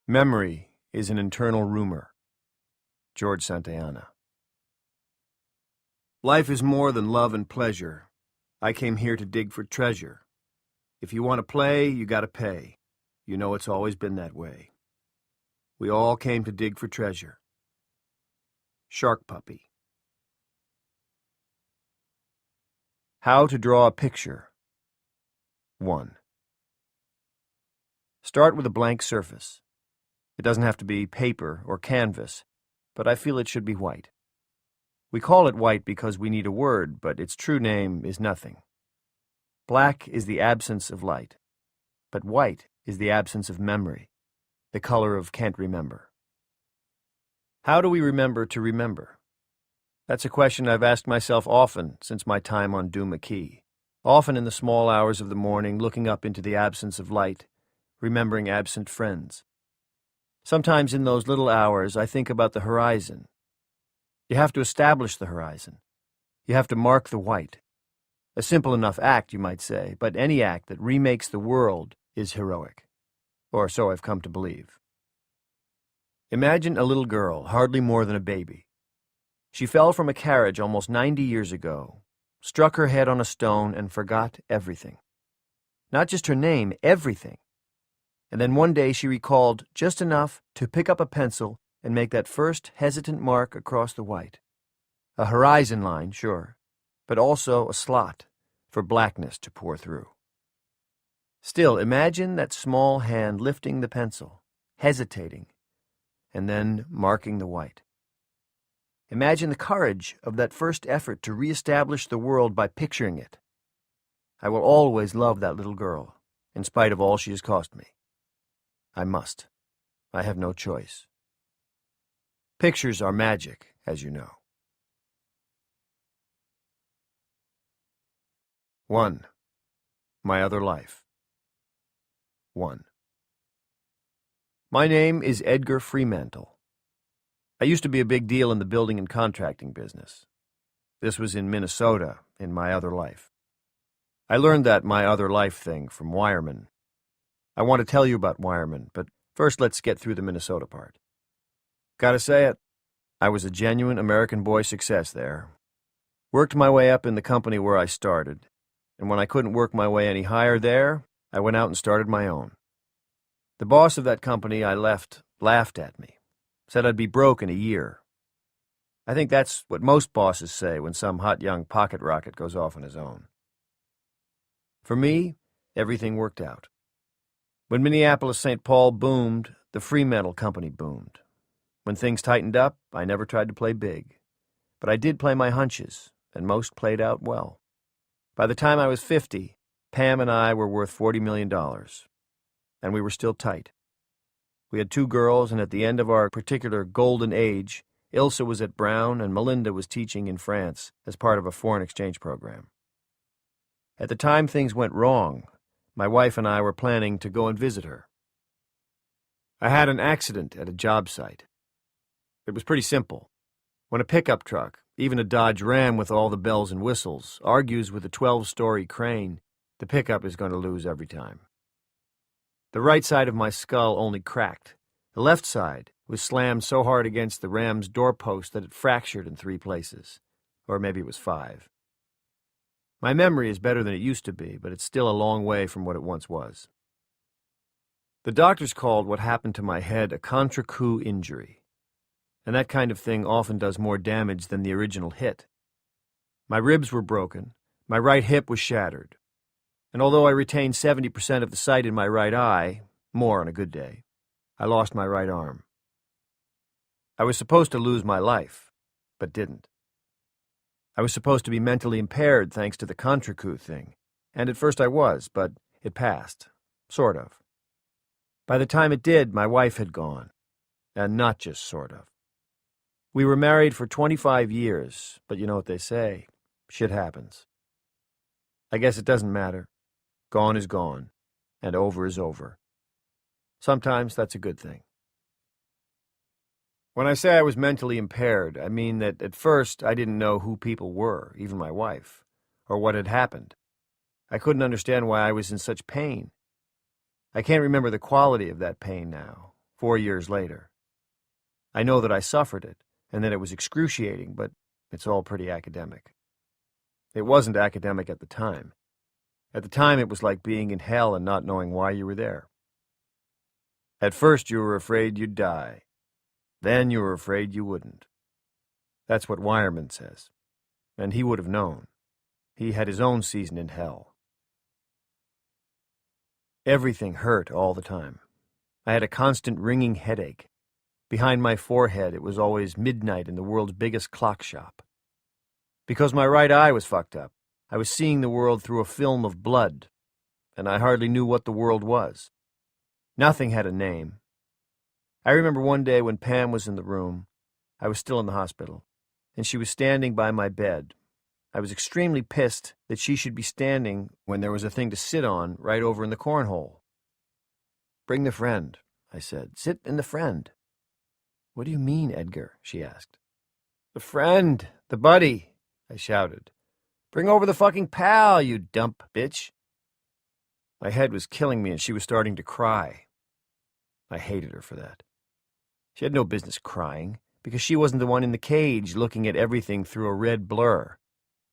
Memory is an internal rumor. George Santayana. Life is more than love and pleasure. I came here to dig for treasure. If you want to play, you gotta pay. You know it's always been that way. We all came to dig for treasure. Shark Puppy. How to draw a picture. 1. Start with a blank surface. It doesn't have to be paper or canvas, but I feel it should be white. We call it white because we need a word, but its true name is nothing. Black is the absence of light, but white is the absence of memory, the color of can't remember. How do we remember to remember? That's a question I've asked myself often since my time on Duma Key, often in the small hours of the morning, looking up into the absence of light, remembering absent friends. Sometimes in those little hours, I think about the horizon. You have to establish the horizon. You have to mark the white. A simple enough act, you might say, but any act that remakes the world is heroic. Or so I've come to believe. Imagine a little girl, hardly more than a baby. She fell from a carriage almost 90 years ago, struck her head on a stone, and forgot everything. Not just her name, everything. And then one day she recalled just enough to pick up a pencil and make that first hesitant mark across the white. A horizon line, sure, but also a slot for blackness to pour through. Still, imagine that small hand lifting the pencil, hesitating, and then marking the white. Imagine the courage of that first effort to reestablish the world by picturing it. I will always love that little girl, in spite of all she has cost me. I must. I have no choice. Pictures are magic, as you know. 1. My Other Life. 1. My name is Edgar Fremantle. I used to be a big deal in the building and contracting business. This was in Minnesota, in my other life. I learned that my other life thing from wiremen. I want to tell you about wiremen, but first let's get through the Minnesota part. Gotta say it, I was a genuine American boy success there. Worked my way up in the company where I started, and when I couldn't work my way any higher there, I went out and started my own. The boss of that company I left laughed at me, said I'd be broke in a year. I think that's what most bosses say when some hot young pocket rocket goes off on his own. For me, everything worked out. When Minneapolis-St. Paul boomed, the Fremantle Company boomed. When things tightened up, I never tried to play big. But I did play my hunches, and most played out well. By the time I was 50, Pam and I were worth $40 million. And we were still tight. We had 2 girls, and at the end of our particular golden age, Ilsa was at Brown and Melinda was teaching in France as part of a foreign exchange program. At the time things went wrong, my wife and I were planning to go and visit her. I had an accident at a job site. It was pretty simple. When a pickup truck, even a Dodge Ram with all the bells and whistles, argues with a 12-story crane, the pickup is going to lose every time. The right side of my skull only cracked. The left side was slammed so hard against the Ram's doorpost that it fractured in 3 places. Or maybe it was 5. My memory is better than it used to be, but it's still a long way from what it once was. The doctors called what happened to my head a contre-coup injury, and that kind of thing often does more damage than the original hit. My ribs were broken, my right hip was shattered, and although I retained 70% of the sight in my right eye, more on a good day, I lost my right arm. I was supposed to lose my life, but didn't. I was supposed to be mentally impaired thanks to the contre-coup thing, and at first I was, but it passed. Sort of. By the time it did, my wife had gone, and not just sort of. We were married for 25 years, but you know what they say, shit happens. I guess it doesn't matter. Gone is gone, and over is over. Sometimes that's a good thing. When I say I was mentally impaired, I mean that at first I didn't know who people were, even my wife, or what had happened. I couldn't understand why I was in such pain. I can't remember the quality of that pain now, 4 years later. I know that I suffered it, and that it was excruciating, but it's all pretty academic. It wasn't academic at the time. At the time, it was like being in hell and not knowing why you were there. At first, you were afraid you'd die. Then you were afraid you wouldn't. That's what Wireman says. And he would have known. He had his own season in hell. Everything hurt all the time. I had a constant ringing headache. Behind my forehead, it was always midnight in the world's biggest clock shop. Because my right eye was fucked up, I was seeing the world through a film of blood, and I hardly knew what the world was. Nothing had a name. I remember one day when Pam was in the room. I was still in the hospital, and she was standing by my bed. I was extremely pissed that she should be standing when there was a thing to sit on right over in the cornhole. "Bring the friend," I said. "Sit in the friend." "What do you mean, Edgar?" she asked. "The friend, the buddy," I shouted. "Bring over the fucking pal, you dump bitch." My head was killing me and she was starting to cry. I hated her for that. She had no business crying, because she wasn't the one in the cage looking at everything through a red blur.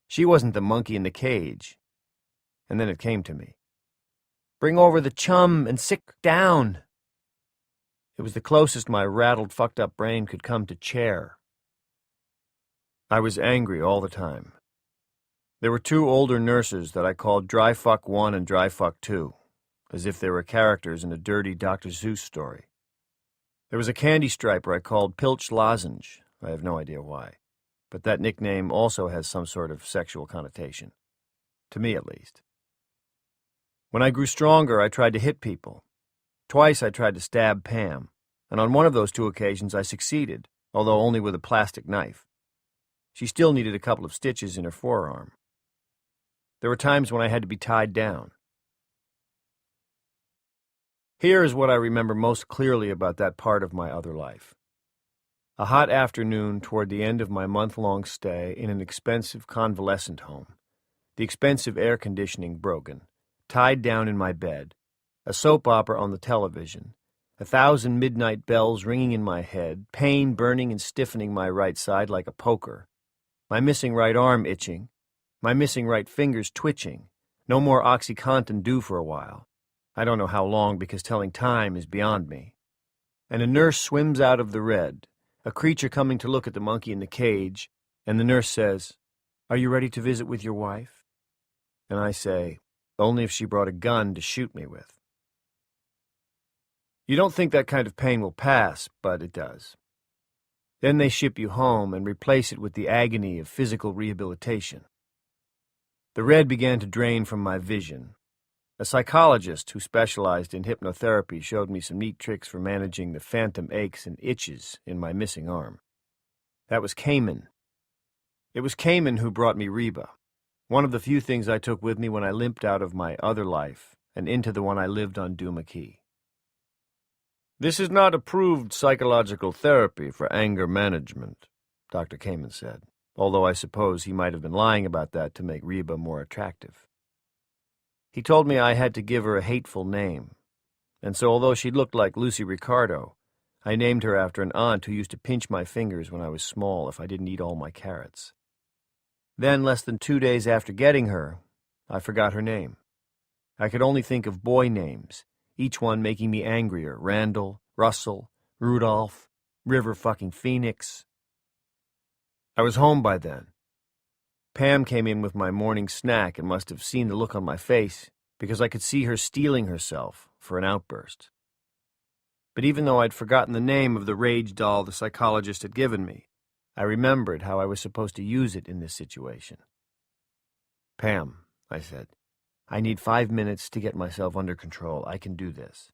She wasn't the monkey in the cage. And then it came to me. "Bring over the chum and sit down." It was the closest my rattled, fucked-up brain could come to chair. I was angry all the time. There were 2 older nurses that I called Dry Fuck 1 and Dry Fuck 2, as if they were characters in a dirty Dr. Seuss story. There was a candy striper I called Pilch Lozenge. I have no idea why, but that nickname also has some sort of sexual connotation. To me, at least. When I grew stronger, I tried to hit people. Twice I tried to stab Pam, and on one of those 2 occasions I succeeded, although only with a plastic knife. She still needed a couple of stitches in her forearm. There were times when I had to be tied down. Here is what I remember most clearly about that part of my other life. A hot afternoon toward the end of my month-long stay in an expensive convalescent home, the expensive air conditioning broken, tied down in my bed, a soap opera on the television, 1,000 midnight bells ringing in my head, pain burning and stiffening my right side like a poker, my missing right arm itching, my missing right fingers twitching, no more OxyContin due for a while. I don't know how long, because telling time is beyond me. And a nurse swims out of the red, a creature coming to look at the monkey in the cage, and the nurse says, "Are you ready to visit with your wife?" And I say, only if she brought a gun to shoot me with. You don't think that kind of pain will pass, but it does. Then they ship you home and replace it with the agony of physical rehabilitation. The red began to drain from my vision. A psychologist who specialized in hypnotherapy showed me some neat tricks for managing the phantom aches and itches in my missing arm. That was Cayman. It was Cayman who brought me Reba, one of the few things I took with me when I limped out of my other life and into the one I lived on Duma Key. "This is not approved psychological therapy for anger management," Dr. Cayman said, although I suppose he might have been lying about that to make Reba more attractive. He told me I had to give her a hateful name, and so although she looked like Lucy Ricardo, I named her after an aunt who used to pinch my fingers when I was small if I didn't eat all my carrots. Then, less than 2 days after getting her, I forgot her name. I could only think of boy names, each one making me angrier: Randall, Russell, Rudolph, River fucking Phoenix. I was home by then. Pam came in with my morning snack and must have seen the look on my face, because I could see her steeling herself for an outburst. But even though I'd forgotten the name of the rage doll the psychologist had given me, I remembered how I was supposed to use it in this situation. "Pam," I said, "I need 5 minutes to get myself under control. I can do this."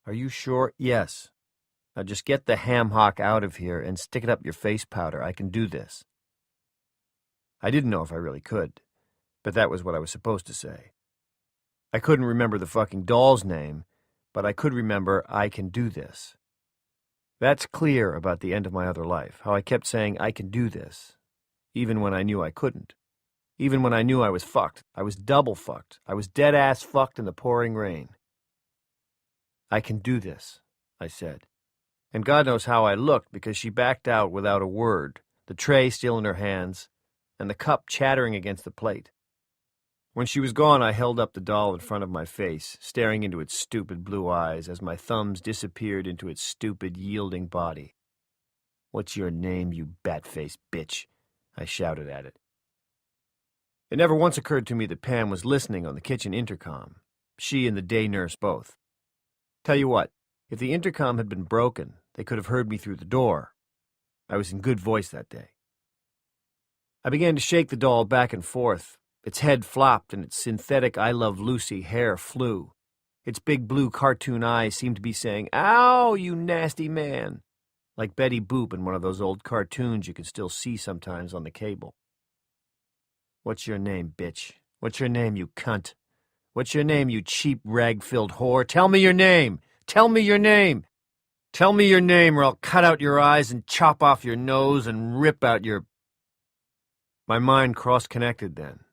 "Are you sure?" "Yes. Now just get the ham hock out of here and stick it up your face powder. I can do this." I didn't know if I really could, but that was what I was supposed to say. I couldn't remember the fucking doll's name, but I could remember "I can do this." That's clear about the end of my other life, how I kept saying "I can do this," even when I knew I couldn't. Even when I knew I was fucked. I was double fucked. I was dead-ass fucked in the pouring rain. "I can do this," I said. And God knows how I looked, because she backed out without a word, the tray still in her hands, and the cup chattering against the plate. When she was gone, I held up the doll in front of my face, staring into its stupid blue eyes as my thumbs disappeared into its stupid, yielding body. "What's your name, you bat-faced bitch?" I shouted at it. It never once occurred to me that Pam was listening on the kitchen intercom, she and the day nurse both. Tell you what, if the intercom had been broken, they could have heard me through the door. I was in good voice that day. I began to shake the doll back and forth. Its head flopped and its synthetic I Love Lucy hair flew. Its big blue cartoon eyes seemed to be saying, "Ow, you nasty man," like Betty Boop in one of those old cartoons you can still see sometimes on the cable. "What's your name, bitch? What's your name, you cunt? What's your name, you cheap, rag-filled whore? Tell me your name! Tell me your name! Tell me your name, or I'll cut out your eyes and chop off your nose and rip out your—" My mind cross-connected then.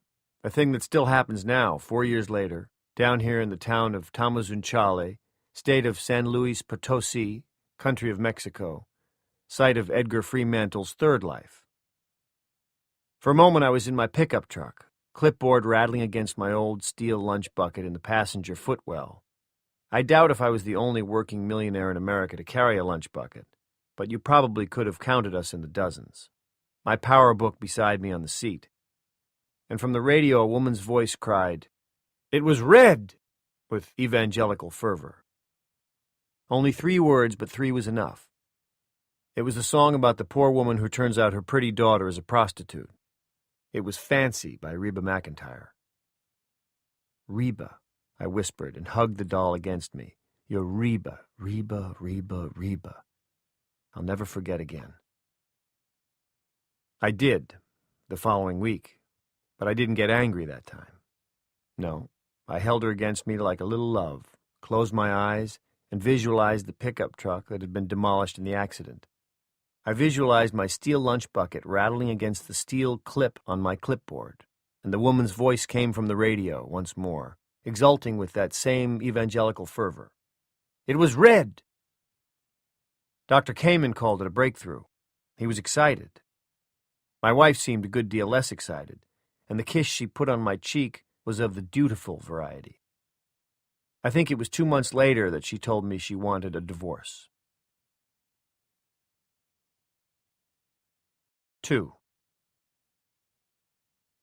A thing that still happens now, 4 years later, down here in the town of Tamazunchale, state of San Luis Potosi, country of Mexico, site of Edgar Fremantle's third life. For a moment I was in my pickup truck, clipboard rattling against my old steel lunch bucket in the passenger footwell. I doubt if I was the only working millionaire in America to carry a lunch bucket, but you probably could have counted us in the dozens. My power book beside me on the seat. And from the radio a woman's voice cried, "It was red!" with evangelical fervor. Only 3 words, but 3 was enough. It was a song about the poor woman who turns out her pretty daughter is a prostitute. It was Fancy by Reba McEntire. "Reba," I whispered and hugged the doll against me. "You're Reba, Reba, Reba, Reba." I'll never forget again. I did, the following week, but I didn't get angry that time. No, I held her against me like a little love, closed my eyes, and visualized the pickup truck that had been demolished in the accident. I visualized my steel lunch bucket rattling against the steel clip on my clipboard, and the woman's voice came from the radio once more, exulting with that same evangelical fervor. "It was red!" Dr. Kamen called it a breakthrough. He was excited. My wife seemed a good deal less excited, and the kiss she put on my cheek was of the dutiful variety. I think it was 2 months later that she told me she wanted a divorce. 2.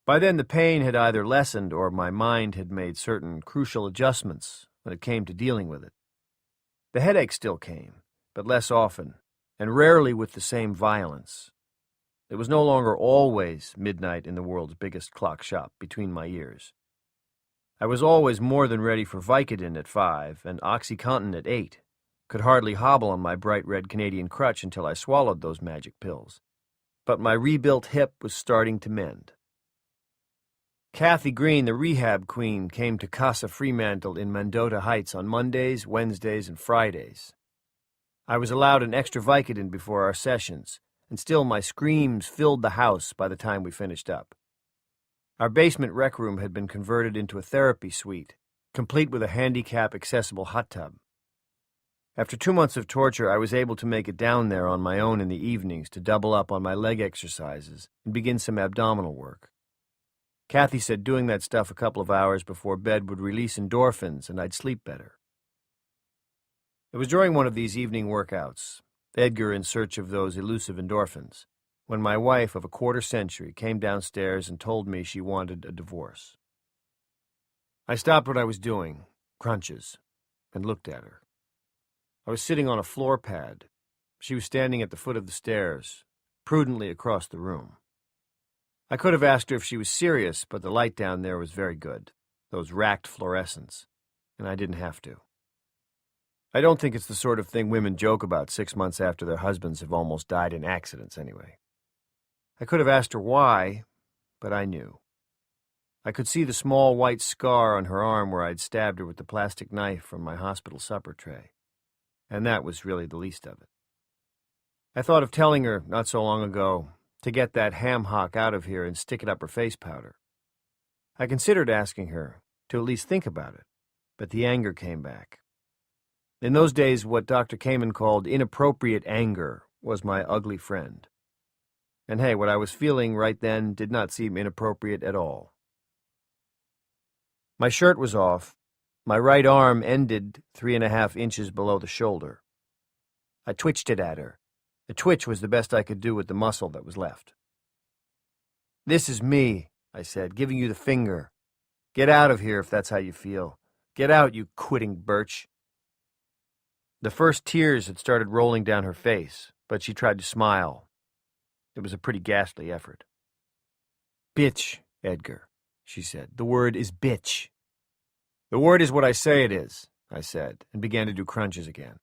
By then the pain had either lessened or my mind had made certain crucial adjustments when it came to dealing with it. The headache still came, but less often, and rarely with the same violence. It was no longer always midnight in the world's biggest clock shop between my ears. I was always more than ready for Vicodin at 5 and OxyContin at 8. Could hardly hobble on my bright red Canadian crutch until I swallowed those magic pills. But my rebuilt hip was starting to mend. Kathy Green, the rehab queen, came to Casa Fremantle in Mendota Heights on Mondays, Wednesdays, and Fridays. I was allowed an extra Vicodin before our sessions, and still my screams filled the house by the time we finished up. Our basement rec room had been converted into a therapy suite, complete with a handicap-accessible hot tub. After 2 months of torture, I was able to make it down there on my own in the evenings to double up on my leg exercises and begin some abdominal work. Kathy said doing that stuff a couple of hours before bed would release endorphins and I'd sleep better. It was during one of these evening workouts, Edgar in search of those elusive endorphins, when my wife of a quarter century came downstairs and told me she wanted a divorce. I stopped what I was doing, crunches, and looked at her. I was sitting on a floor pad. She was standing at the foot of the stairs, prudently across the room. I could have asked her if she was serious, but the light down there was very good, those racked fluorescents, and I didn't have to. I don't think it's the sort of thing women joke about 6 months after their husbands have almost died in accidents, anyway. I could have asked her why, but I knew. I could see the small white scar on her arm where I'd stabbed her with the plastic knife from my hospital supper tray, and that was really the least of it. I thought of telling her, not so long ago, to get that ham hock out of here and stick it up her face powder. I considered asking her to at least think about it, but the anger came back. In those days, what Dr. Kamen called inappropriate anger was my ugly friend. And hey, what I was feeling right then did not seem inappropriate at all. My shirt was off. My right arm ended 3.5 inches below the shoulder. I twitched it at her. The twitch was the best I could do with the muscle that was left. "This is me," I said, "giving you the finger. Get out of here if that's how you feel. Get out, you quitting birch." The first tears had started rolling down her face, but she tried to smile. It was a pretty ghastly effort. "Bitch, Edgar," she said. "The word is bitch." "The word is what I say it is," I said, and began to do crunches again.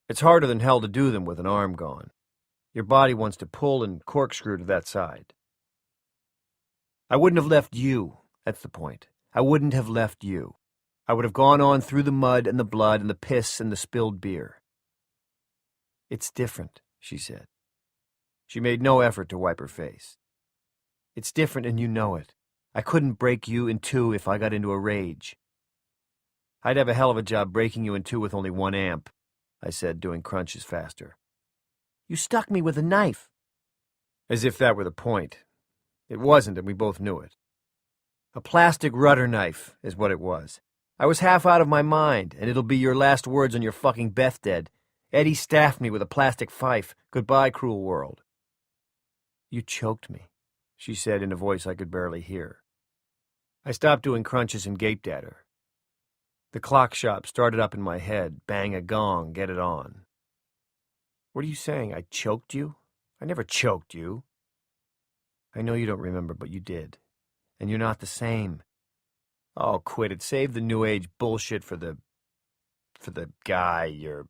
It's harder than hell to do them with an arm gone. Your body wants to pull and corkscrew to that side. I wouldn't have left you. That's the point. I wouldn't have left you. I would have gone on through the mud and the blood and the piss and the spilled beer. "It's different," she said. She made no effort to wipe her face. "It's different and you know it. I couldn't break you in two if I got into a rage." "I'd have a hell of a job breaking you in two with only 1 amp, I said, doing crunches faster. "You stuck me with a knife." As if that were the point. It wasn't, and we both knew it. A plastic rudder knife is what it was. I was half out of my mind, and it'll be your last words on your fucking deathbed. Eddie staffed me with a plastic fife. Goodbye, cruel world. "You choked me," she said in a voice I could barely hear. I stopped doing crunches and gaped at her. The clock shop started up in my head. Bang a gong, get it on. "What are you saying? I choked you? I never choked you." "I know you don't remember, but you did. And you're not the same." "Oh, quit it. Save the new age bullshit for the guy you're..."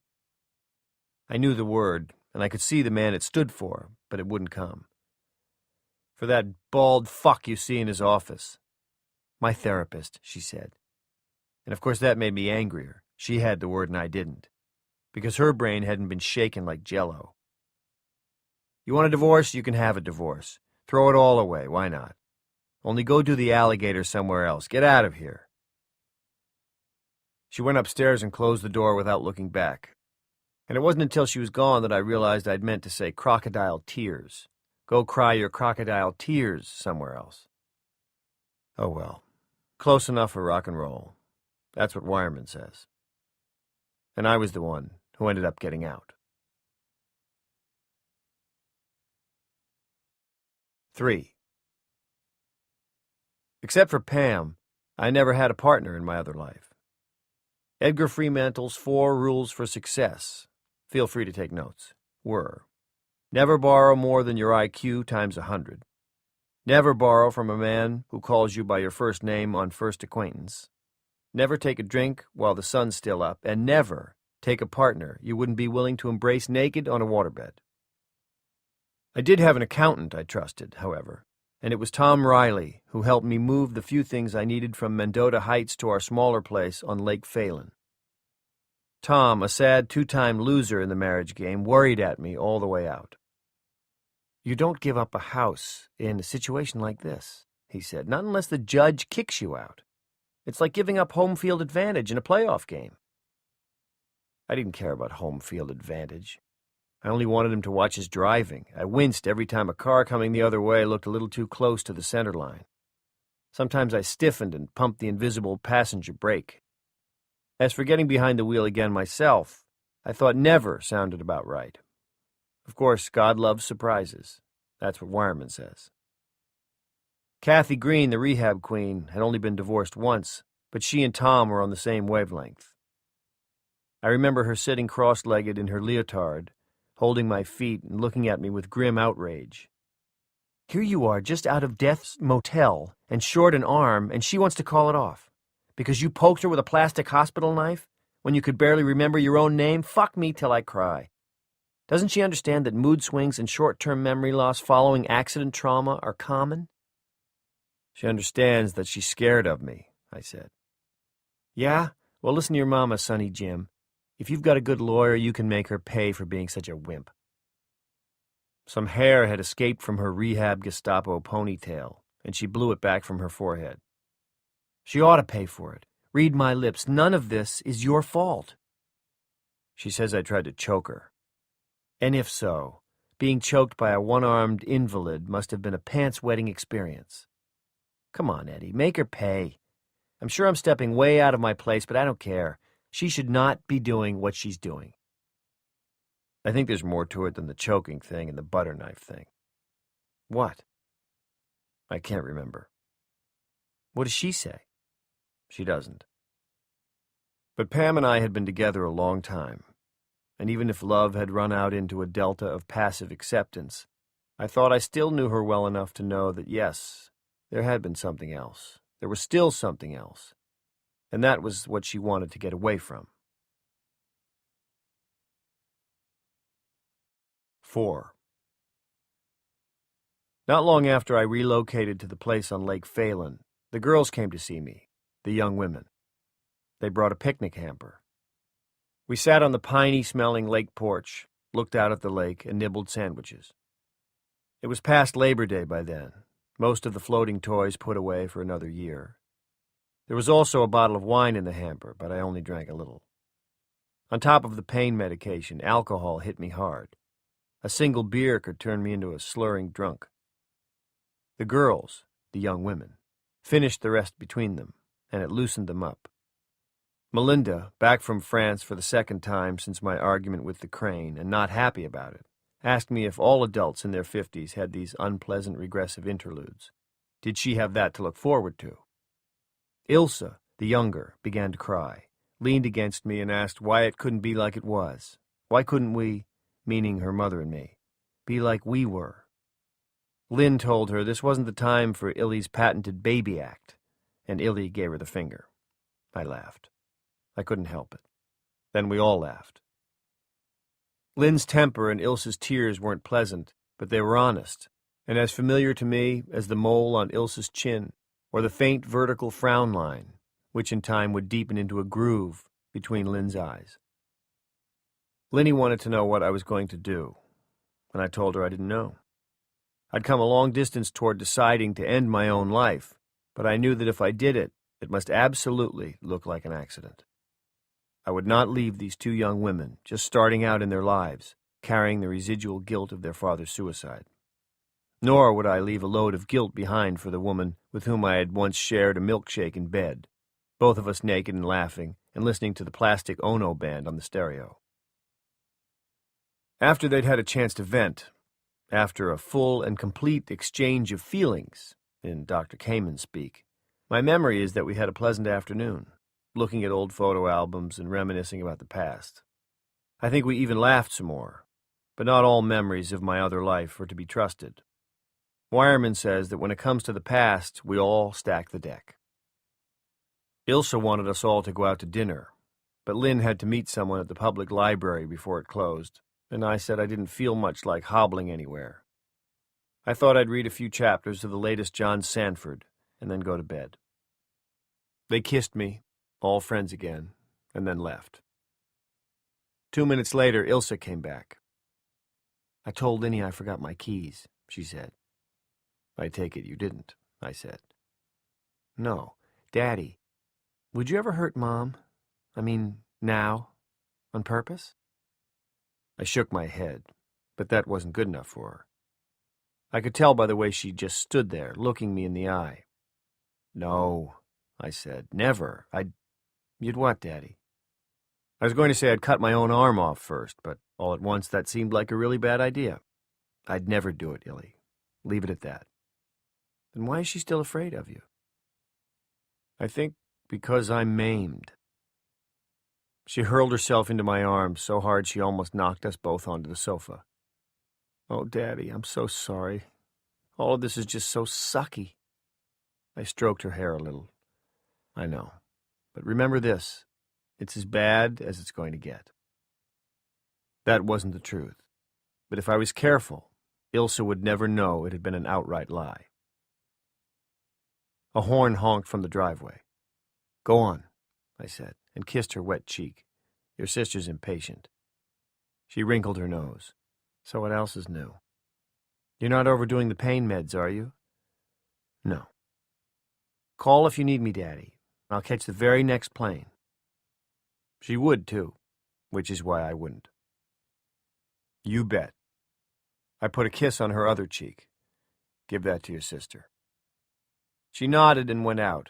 I knew the word, and I could see the man it stood for, but it wouldn't come. "For that bald fuck you see in his office." "My therapist," she said. And of course that made me angrier. She had the word and I didn't, because her brain hadn't been shaken like Jell-O. "You want a divorce? You can have a divorce. Throw it all away. Why not? Only go do the alligator somewhere else. Get out of here." She went upstairs and closed the door without looking back. And it wasn't until she was gone that I realized I'd meant to say crocodile tears. Go cry your crocodile tears somewhere else. Oh well. Close enough for rock and roll. That's what Wireman says. And I was the one who ended up getting out. 3. Except for Pam, I never had a partner in my other life. Edgar Fremantle's 4 rules for success, feel free to take notes, were: never borrow more than your IQ times 100. Never borrow from a man who calls you by your first name on first acquaintance. Never take a drink while the sun's still up, and never take a partner you wouldn't be willing to embrace naked on a waterbed. I did have an accountant I trusted, however, and it was Tom Riley who helped me move the few things I needed from Mendota Heights to our smaller place on Lake Phelan. Tom, a sad 2-time loser in the marriage game, worried at me all the way out. "You don't give up a house in a situation like this," he said, "not unless the judge kicks you out. It's like giving up home field advantage in a playoff game." I didn't care about home field advantage. I only wanted him to watch his driving. I winced every time a car coming the other way looked a little too close to the center line. Sometimes I stiffened and pumped the invisible passenger brake. As for getting behind the wheel again myself, I thought never sounded about right. Of course, God loves surprises. That's what Wireman says. Kathy Green, the rehab queen, had only been divorced once, but she and Tom were on the same wavelength. I remember her sitting cross-legged in her leotard, holding my feet and looking at me with grim outrage. Here you are, just out of death's motel, and short an arm, and she wants to call it off. Because you poked her with a plastic hospital knife, when you could barely remember your own name? Fuck me till I cry. Doesn't she understand that mood swings and short-term memory loss following accident trauma are common? She understands that she's scared of me, I said. Yeah? Well, listen to your mama, Sonny Jim. If you've got a good lawyer, you can make her pay for being such a wimp. Some hair had escaped from her rehab Gestapo ponytail, and she blew it back from her forehead. She ought to pay for it. Read my lips. None of this is your fault. She says I tried to choke her. And if so, being choked by a one-armed invalid must have been a pants-wetting experience. Come on, Eddie, make her pay. I'm sure I'm stepping way out of my place, but I don't care. She should not be doing what she's doing. I think there's more to it than the choking thing and the butter knife thing. What? I can't remember. What does she say? She doesn't. But Pam and I had been together a long time, and even if love had run out into a delta of passive acceptance, I thought I still knew her well enough to know that yes, there had been something else. There was still something else, and that was what she wanted to get away from. 4. Not long after I relocated to the place on Lake Phelan, the girls came to see me, the young women. They brought a picnic hamper. We sat on the piney-smelling lake porch, looked out at the lake, and nibbled sandwiches. It was past Labor Day by then, most of the floating toys put away for another year. There was also a bottle of wine in the hamper, but I only drank a little. On top of the pain medication, alcohol hit me hard. A single beer could turn me into a slurring drunk. The girls, the young women, finished the rest between them, and it loosened them up. Melinda, back from France for the second time since my argument with the crane, and not happy about it, asked me if all adults in their 50s had these unpleasant regressive interludes. Did she have that to look forward to? Ilsa, the younger, began to cry, leaned against me and asked why it couldn't be like it was. Why couldn't we, meaning her mother and me, be like we were? Lynn told her this wasn't the time for Illy's patented baby act, and Illy gave her the finger. I laughed. I couldn't help it. Then we all laughed. Lynn's temper and Ilsa's tears weren't pleasant, but they were honest, and as familiar to me as the mole on Ilsa's chin, or the faint vertical frown line, which in time would deepen into a groove between Lynn's eyes. Linny wanted to know what I was going to do, and I told her I didn't know. I'd come a long distance toward deciding to end my own life, but I knew that if I did it, it must absolutely look like an accident. I would not leave these two young women, just starting out in their lives, carrying the residual guilt of their father's suicide. Nor would I leave a load of guilt behind for the woman with whom I had once shared a milkshake in bed, both of us naked and laughing, and listening to the Plastic Ono band on the stereo. After they'd had a chance to vent, after a full and complete exchange of feelings, in Dr. Kamen speak, my memory is that we had a pleasant afternoon, looking at old photo albums and reminiscing about the past. I think we even laughed some more, but not all memories of my other life were to be trusted. Wireman says that when it comes to the past, we all stack the deck. Ilsa wanted us all to go out to dinner, but Lynn had to meet someone at the public library before it closed, and I said I didn't feel much like hobbling anywhere. I thought I'd read a few chapters of the latest John Sanford and then go to bed. They kissed me, all friends again, and then left. 2 minutes later, Ilsa came back. I told Linny I forgot my keys, she said. I take it you didn't, I said. No, Daddy. Would you ever hurt Mom? I mean, now? On purpose? I shook my head, but that wasn't good enough for her. I could tell by the way she just stood there, looking me in the eye. No, I said, never. You'd what, Daddy? I was going to say I'd cut my own arm off first, but all at once that seemed like a really bad idea. I'd never do it, Illy. Leave it at that. Then why is she still afraid of you? I think because I'm maimed. She hurled herself into my arms so hard she almost knocked us both onto the sofa. Oh, Daddy, I'm so sorry. All of this is just so sucky. I stroked her hair a little. I know. But remember this. It's as bad as it's going to get. That wasn't the truth. But if I was careful, Ilsa would never know it had been an outright lie. A horn honked from the driveway. Go on, I said, and kissed her wet cheek. Your sister's impatient. She wrinkled her nose. So what else is new? You're not overdoing the pain meds, are you? No. Call if you need me, Daddy. I'll catch the very next plane. She would, too. which is why I wouldn't. You bet. I put a kiss on her other cheek. Give that to your sister. She nodded and went out.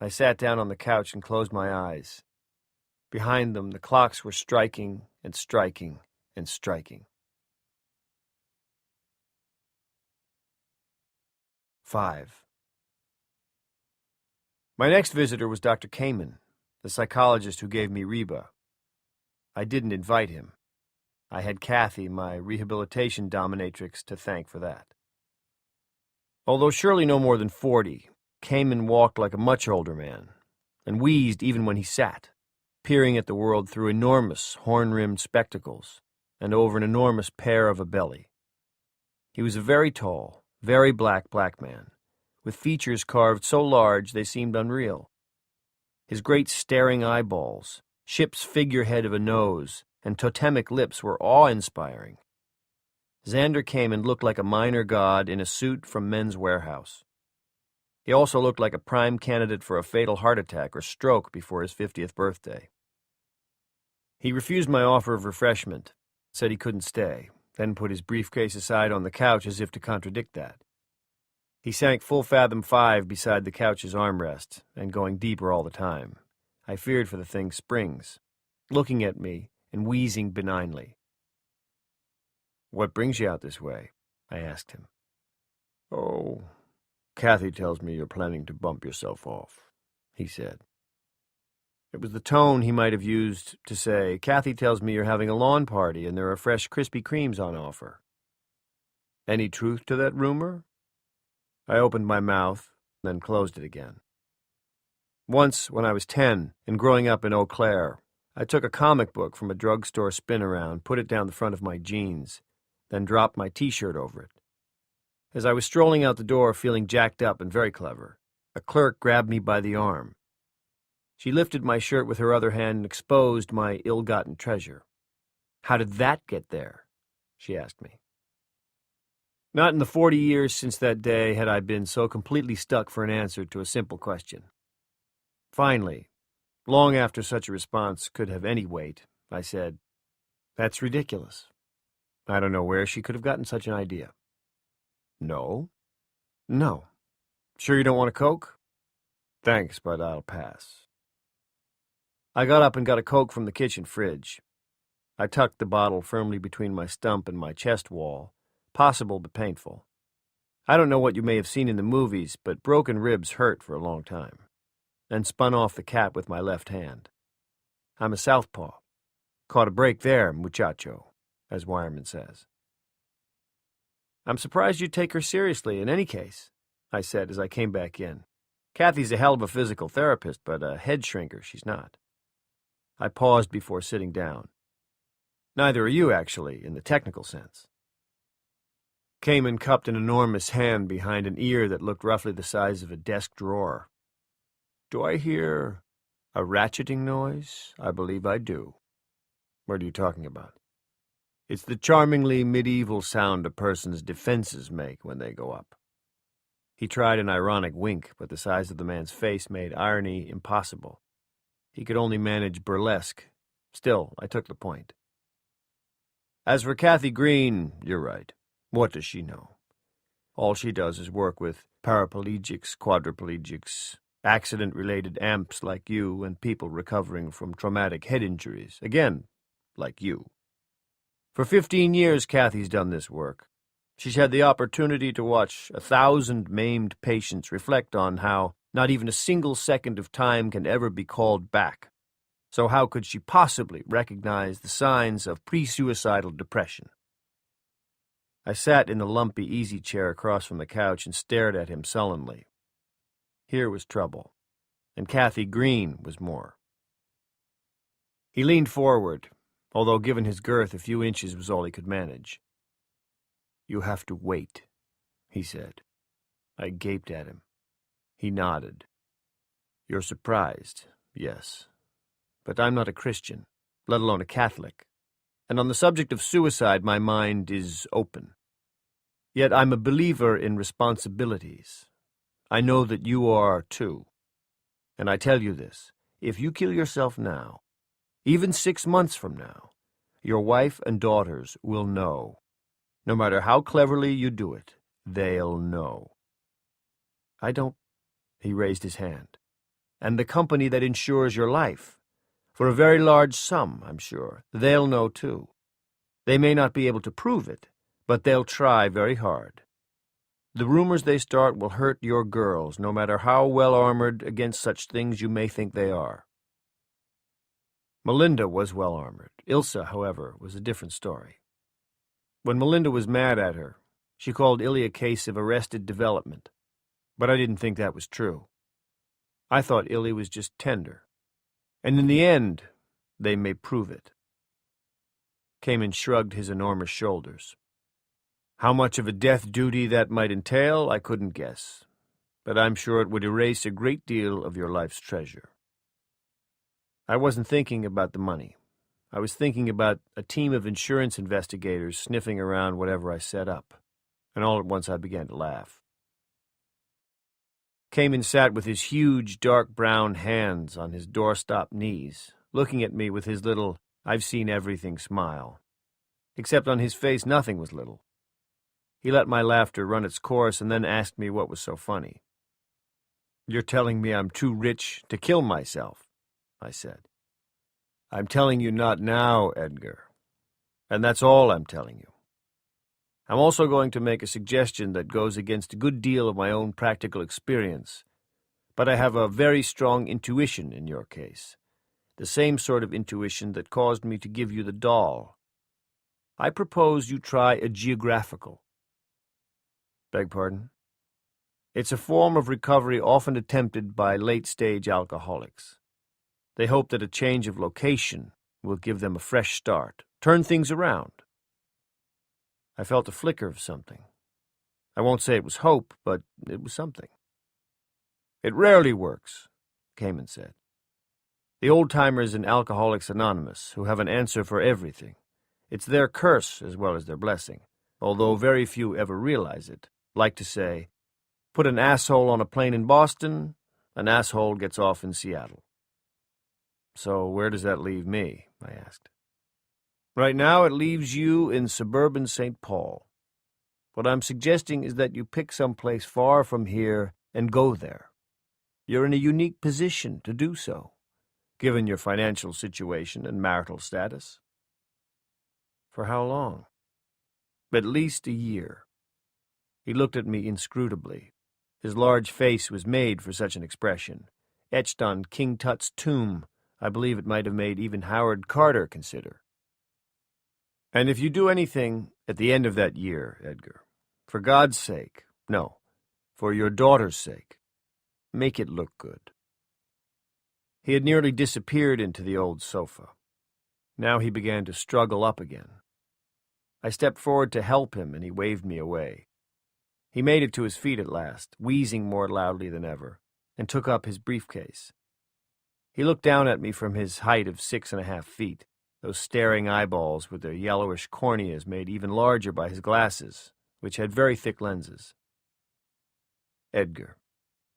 I sat down on the couch and closed my eyes. Behind them, the clocks were striking and striking and striking. 5. My next visitor was Dr. Kamen, the psychologist who gave me Reba. I didn't invite him. I had Kathy, my rehabilitation dominatrix, to thank for that. Although surely no more than 40, Kamen walked like a much older man, and wheezed even when he sat, peering at the world through enormous horn-rimmed spectacles and over an enormous pair of a belly. He was a very tall, very black man, with features carved so large they seemed unreal. His great staring eyeballs, ship's figurehead of a nose, and totemic lips were awe-inspiring. Xander Kamen looked like a minor god in a suit from Men's Warehouse. He also looked like a prime candidate for a fatal heart attack or stroke before his 50th birthday. He refused my offer of refreshment, said he couldn't stay, then put his briefcase aside on the couch as if to contradict that. He sank full fathom 5 beside the couch's armrest, and going deeper all the time. I feared for the thing's springs, looking at me and wheezing benignly. "What brings you out this way?" I asked him. "Oh, Kathy tells me you're planning to bump yourself off," he said. It was the tone he might have used to say, "Kathy tells me you're having a lawn party and there are fresh Krispy Kremes on offer." Any truth to that rumor? I opened my mouth, then closed it again. Once, when I was 10 and growing up in Eau Claire, I took a comic book from a drugstore spin-around, put it down the front of my jeans, then dropped my T-shirt over it. As I was strolling out the door feeling jacked up and very clever, a clerk grabbed me by the arm. She lifted my shirt with her other hand and exposed my ill-gotten treasure. "How did that get there?" she asked me. Not in the 40 years since that day had I been so completely stuck for an answer to a simple question. Finally, long after such a response could have any weight, I said, "That's ridiculous. I don't know where she could have gotten such an idea." "No?" "No. Sure you don't want a Coke?" "Thanks, but I'll pass." I got up and got a Coke from the kitchen fridge. I tucked the bottle firmly between my stump and my chest wall, possible but painful. I don't know what you may have seen in the movies, but broken ribs hurt for a long time, and spun off the cap with my left hand. I'm a southpaw. Caught a break there, muchacho, as Wireman says. "I'm surprised you take her seriously in any case," I said as I came back in. "Kathy's a hell of a physical therapist, but a head shrinker she's not." I paused before sitting down. "Neither are you, actually, in the technical sense." Kamen cupped an enormous hand behind an ear that looked roughly the size of a desk drawer. "Do I hear a ratcheting noise? I believe I do." "What are you talking about?" "It's the charmingly medieval sound a person's defenses make when they go up." He tried an ironic wink, but the size of the man's face made irony impossible. He could only manage burlesque. Still, I took the point. "As for Kathy Green, you're right. What does she know? All she does is work with paraplegics, quadriplegics, accident-related amps like you, and people recovering from traumatic head injuries, again, like you. For 15 years, Kathy's done this work. She's had the opportunity to watch 1,000 maimed patients reflect on how not even a single second of time can ever be called back. So how could she possibly recognize the signs of pre-suicidal depression?" I sat in the lumpy easy chair across from the couch and stared at him sullenly. Here was trouble, and Kathy Green was more. He leaned forward, although given his girth a few inches was all he could manage. "You have to wait," he said. I gaped at him. He nodded. "You're surprised, yes. But I'm not a Christian, let alone a Catholic. And on the subject of suicide, my mind is open. Yet I'm a believer in responsibilities. I know that you are, too. And I tell you this, if you kill yourself now, Even 6 months from now, your wife and daughters will know. No matter how cleverly you do it, they'll know. I don't. He raised his hand. And the company that insures your life, for a very large sum, I'm sure, they'll know too. They may not be able to prove it, but they'll try very hard. The rumors they start will hurt your girls, no matter how well armored against such things you may think they are. Melinda was well armored. Ilsa, however, was a different story. When Melinda was mad at her, she called Illy a case of arrested development, but I didn't think that was true. I thought Illy was just tender, and in the end, they may prove it. Kamen shrugged his enormous shoulders. How much of a death duty that might entail, I couldn't guess, but I'm sure it would erase a great deal of your life's treasure. I wasn't thinking about the money. I was thinking about a team of insurance investigators sniffing around whatever I set up, and all at once I began to laugh. Kamen sat with his huge, dark brown hands on his doorstop knees, looking at me with his little, I've seen everything smile. Except on his face nothing was little. He let my laughter run its course and then asked me what was so funny. You're telling me I'm too rich to kill myself, I said. I'm telling you not now, Edgar. And that's all I'm telling you. I'm also going to make a suggestion that goes against a good deal of my own practical experience, but I have a very strong intuition in your case, the same sort of intuition that caused me to give you the doll. I propose you try a geographical. Beg pardon? It's a form of recovery often attempted by late-stage alcoholics. They hope that a change of location will give them a fresh start, turn things around. I felt a flicker of something. I won't say it was hope, but it was something. It rarely works, Kamen said. The old-timers in Alcoholics Anonymous, who have an answer for everything, it's their curse as well as their blessing, although very few ever realize it, like to say, put an asshole on a plane in Boston, an asshole gets off in Seattle. So where does that leave me? I asked. Right now it leaves you in suburban St. Paul. What I'm suggesting is that you pick some place far from here and go there. You're in a unique position to do so, given your financial situation and marital status. For how long? At least a year. He looked at me inscrutably. His large face was made for such an expression. Etched on King Tut's tomb, I believe it might have made even Howard Carter consider. And if you do anything at the end of that year, Edgar, for God's sake, no, for your daughter's sake, make it look good. He had nearly disappeared into the old sofa. Now he began to struggle up again. I stepped forward to help him, and he waved me away. He made it to his feet at last, wheezing more loudly than ever, and took up his briefcase. He looked down at me from his height of 6.5 feet, those staring eyeballs with their yellowish corneas made even larger by his glasses, which had very thick lenses. Edgar,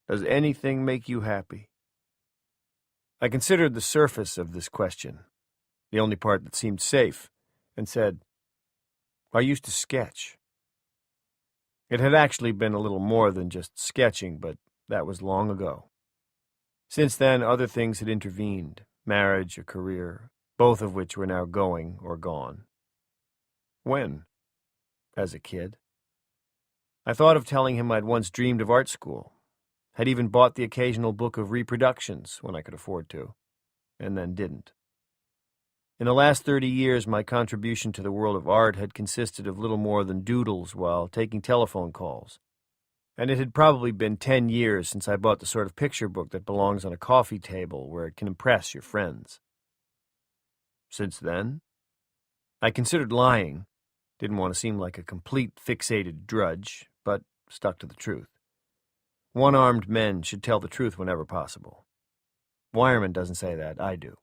does anything make you happy? I considered the surface of this question, the only part that seemed safe, and said, I used to sketch. It had actually been a little more than just sketching, but that was long ago. Since then, other things had intervened, marriage, a career, both of which were now going or gone. When? As a kid. I thought of telling him I'd once dreamed of art school, had even bought the occasional book of reproductions when I could afford to, and then didn't. In the last 30 years, my contribution to the world of art had consisted of little more than doodles while taking telephone calls, and it had probably been 10 years since I bought the sort of picture book that belongs on a coffee table where it can impress your friends. Since then, I considered lying, didn't want to seem like a complete fixated drudge, but stuck to the truth. One-armed men should tell the truth whenever possible. Wireman doesn't say that, I do.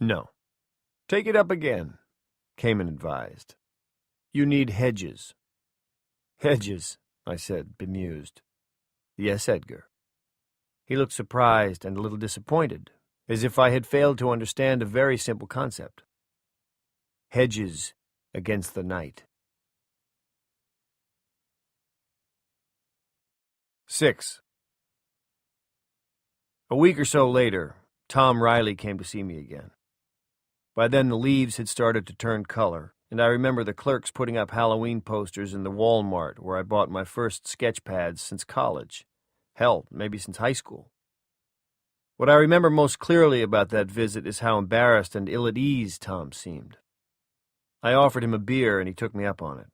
No. Take it up again, Kamen advised. You need hedges. Hedges, I said, bemused. Yes, Edgar. He looked surprised and a little disappointed, as if I had failed to understand a very simple concept. Hedges against the night. 6. A week or so later, Tom Riley came to see me again. By then the leaves had started to turn color, and I remember the clerks putting up Halloween posters in the Walmart where I bought my first sketch pads since college. Hell, maybe since high school. What I remember most clearly about that visit is how embarrassed and ill at ease Tom seemed. I offered him a beer and he took me up on it.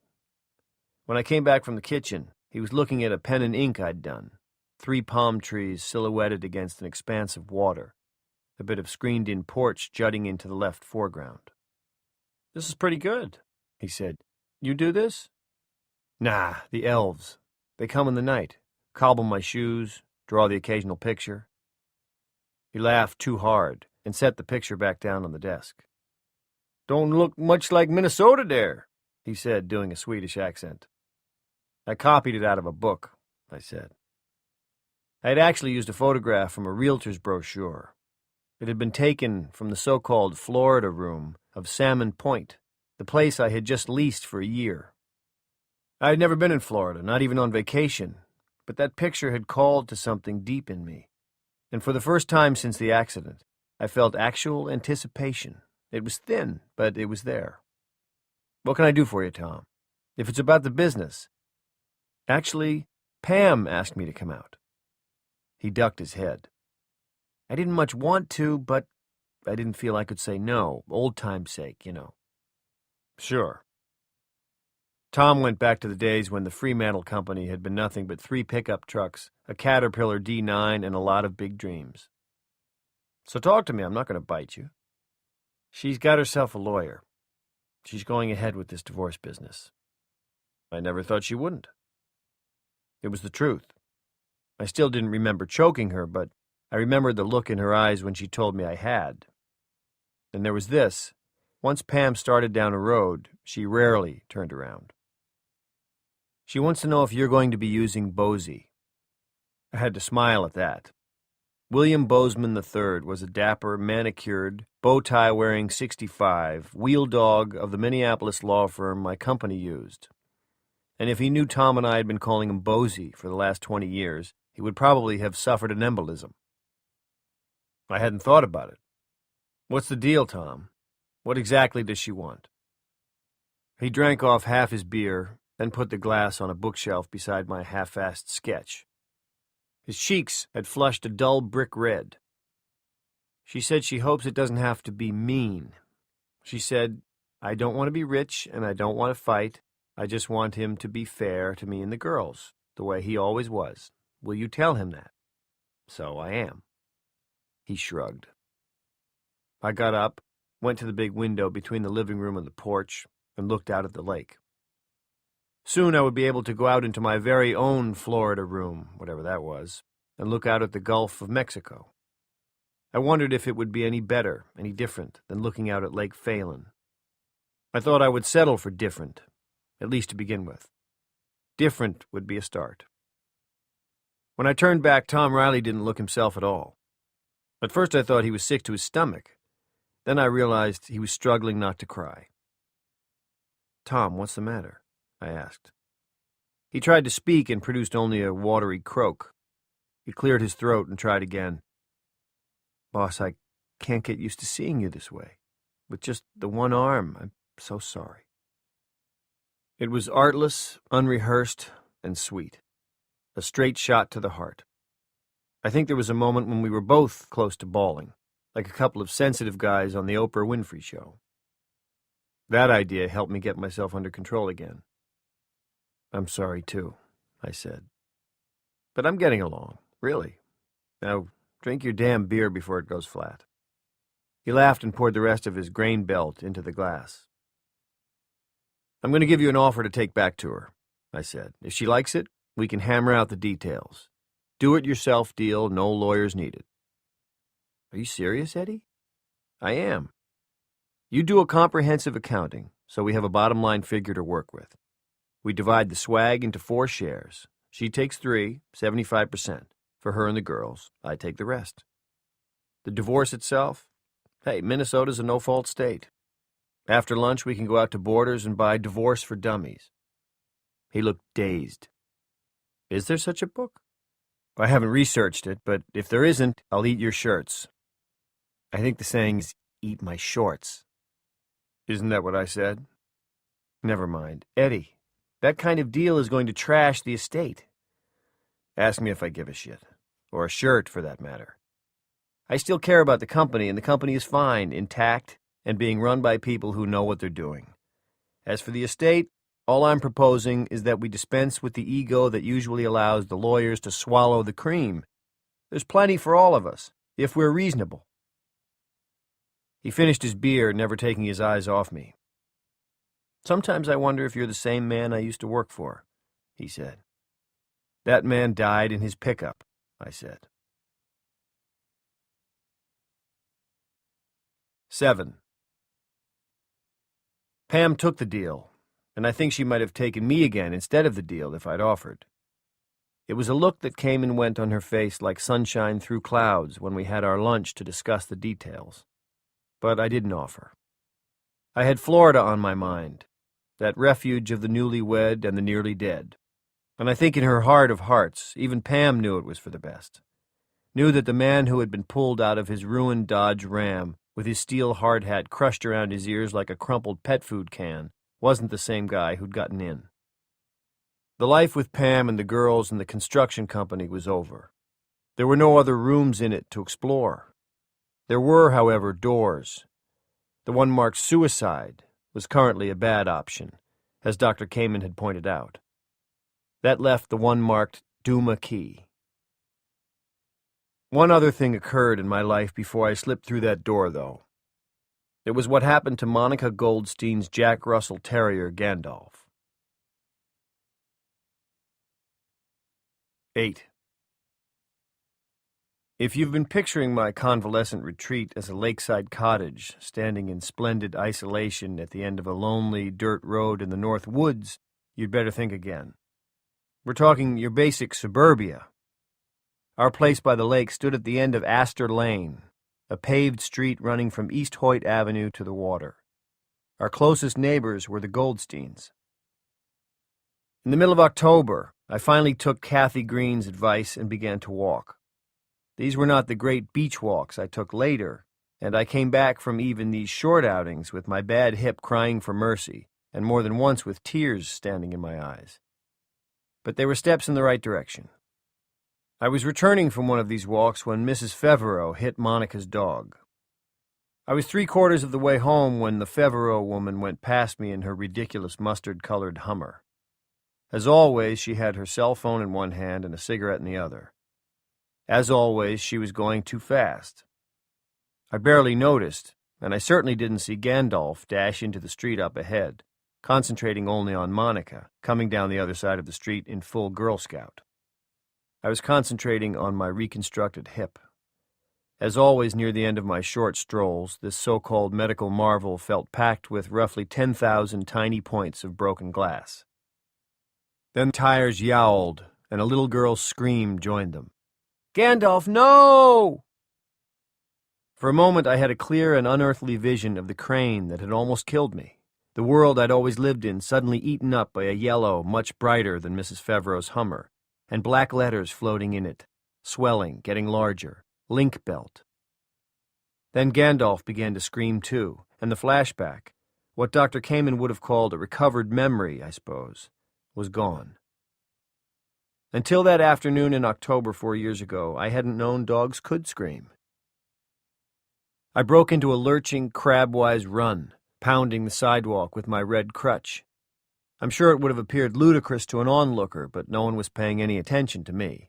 When I came back from the kitchen, he was looking at a pen and ink I'd done. 3 palm trees silhouetted against an expanse of water, a bit of screened-in porch jutting into the left foreground. "This is pretty good," he said. "You do this?" "Nah, the elves. They come in the night, cobble my shoes, draw the occasional picture." He laughed too hard and set the picture back down on the desk. "Don't look much like Minnesota there," he said, doing a Swedish accent. "I copied it out of a book," I said. I had actually used a photograph from a realtor's brochure. It had been taken from the so-called Florida room of Salmon Point, the place I had just leased for a year. I had never been in Florida, not even on vacation, but that picture had called to something deep in me. And for the first time since the accident, I felt actual anticipation. It was thin, but it was there. "What can I do for you, Tom? If it's about the business." "Actually, Pam asked me to come out." He ducked his head. "I didn't much want to, but I didn't feel I could say no, old time's sake, you know." "Sure." Tom went back to the days when the Fremantle Company had been nothing but 3 pickup trucks, a Caterpillar D9, and a lot of big dreams. "So talk to me, I'm not going to bite you." "She's got herself a lawyer. She's going ahead with this divorce business." "I never thought she wouldn't." It was the truth. I still didn't remember choking her, but I remembered the look in her eyes when she told me I had. And there was this. Once Pam started down a road, she rarely turned around. "She wants to know if you're going to be using Bosie." I had to smile at that. William Bozeman III was a dapper, manicured, bow-tie-wearing 65, wheel dog of the Minneapolis law firm my company used. And if he knew Tom and I had been calling him Bosie for the last 20 years, he would probably have suffered an embolism. I hadn't thought about it. "What's the deal, Tom? What exactly does she want?" He drank off half his beer, then put the glass on a bookshelf beside my half-assed sketch. His cheeks had flushed a dull brick red. "She said she hopes it doesn't have to be mean. She said, 'I don't want to be rich and I don't want to fight. I just want him to be fair to me and the girls, the way he always was. Will you tell him that?' So I am." He shrugged. I got up, went to the big window between the living room and the porch, and looked out at the lake. Soon I would be able to go out into my very own Florida room, whatever that was, and look out at the Gulf of Mexico. I wondered if it would be any better, any different, than looking out at Lake Phelan. I thought I would settle for different, at least to begin with. Different would be a start. When I turned back, Tom Riley didn't look himself at all. At first I thought he was sick to his stomach. Then I realized he was struggling not to cry. "Tom, what's the matter?" I asked. He tried to speak and produced only a watery croak. He cleared his throat and tried again. "Boss, I can't get used to seeing you this way. With just the one arm, I'm so sorry." It was artless, unrehearsed, and sweet. A straight shot to the heart. I think there was a moment when we were both close to bawling, like a couple of sensitive guys on the Oprah Winfrey Show. That idea helped me get myself under control again. "I'm sorry, too," I said. "But I'm getting along, really. Now, drink your damn beer before it goes flat." He laughed and poured the rest of his grain belt into the glass. "I'm going to give you an offer to take back to her," I said. "If she likes it, we can hammer out the details. Do-it-yourself deal, no lawyers needed." "Are you serious, Eddie?" "I am. You do a comprehensive accounting, so we have a bottom-line figure to work with. We divide the swag into 4 shares. She takes 3, 75%. For her and the girls, I take the rest." The divorce itself? Hey, Minnesota's a no-fault state. After lunch, we can go out to Borders and buy Divorce for Dummies. He looked dazed. Is there such a book? I haven't researched it, but if there isn't, I'll eat your shirts. I think the saying is, eat my shorts. Isn't that what I said? Never mind. Eddie, that kind of deal is going to trash the estate. Ask me if I give a shit. Or a shirt, for that matter. I still care about the company, and the company is fine, intact, and being run by people who know what they're doing. As for the estate, all I'm proposing is that we dispense with the ego that usually allows the lawyers to swallow the cream. There's plenty for all of us, if we're reasonable. He finished his beer, never taking his eyes off me. Sometimes I wonder if you're the same man I used to work for, he said. That man died in his pickup, I said. 7. Pam took the deal, and I think she might have taken me again instead of the deal if I'd offered. It was a look that came and went on her face like sunshine through clouds when we had our lunch to discuss the details. But I didn't offer. I had Florida on my mind, that refuge of the newlywed and the nearly dead. And I think in her heart of hearts, even Pam knew it was for the best. Knew that the man who had been pulled out of his ruined Dodge Ram, with his steel hard hat crushed around his ears like a crumpled pet food can, wasn't the same guy who'd gotten in. The life with Pam and the girls and the construction company was over. There were no other rooms in it to explore. There were, however, doors. The one marked suicide was currently a bad option, as Dr. Kamen had pointed out. That left the one marked Duma Key. One other thing occurred in my life before I slipped through that door, though. It was what happened to Monica Goldstein's Jack Russell Terrier, Gandalf. 8. If you've been picturing my convalescent retreat as a lakeside cottage, standing in splendid isolation at the end of a lonely dirt road in the North Woods, you'd better think again. We're talking your basic suburbia. Our place by the lake stood at the end of Astor Lane, a paved street running from East Hoyt Avenue to the water. Our closest neighbors were the Goldsteins. In the middle of October, I finally took Kathy Green's advice and began to walk. These were not the great beach walks I took later, and I came back from even these short outings with my bad hip crying for mercy, and more than once with tears standing in my eyes. But they were steps in the right direction. I was returning from one of these walks when Mrs. Fevereau hit Monica's dog. I was 3/4 of the way home when the Fevereau woman went past me in her ridiculous mustard-colored Hummer. As always, she had her cell phone in one hand and a cigarette in the other. As always, she was going too fast. I barely noticed, and I certainly didn't see Gandalf dash into the street up ahead, concentrating only on Monica, coming down the other side of the street in full Girl Scout. I was concentrating on my reconstructed hip. As always near the end of my short strolls, this so-called medical marvel felt packed with roughly 10,000 tiny points of broken glass. Then tires yowled, and a little girl's scream joined them. Gandalf, no! For a moment I had a clear and unearthly vision of the crane that had almost killed me, the world I'd always lived in suddenly eaten up by a yellow much brighter than Mrs. Fevereau's Hummer, and black letters floating in it, swelling, getting larger, Link Belt. Then Gandalf began to scream too, and the flashback, what Dr. Kamen would have called a recovered memory, I suppose, was gone. Until that afternoon in October 4 years ago, I hadn't known dogs could scream. I broke into a lurching, crabwise run, pounding the sidewalk with my red crutch. I'm sure it would have appeared ludicrous to an onlooker, but no one was paying any attention to me.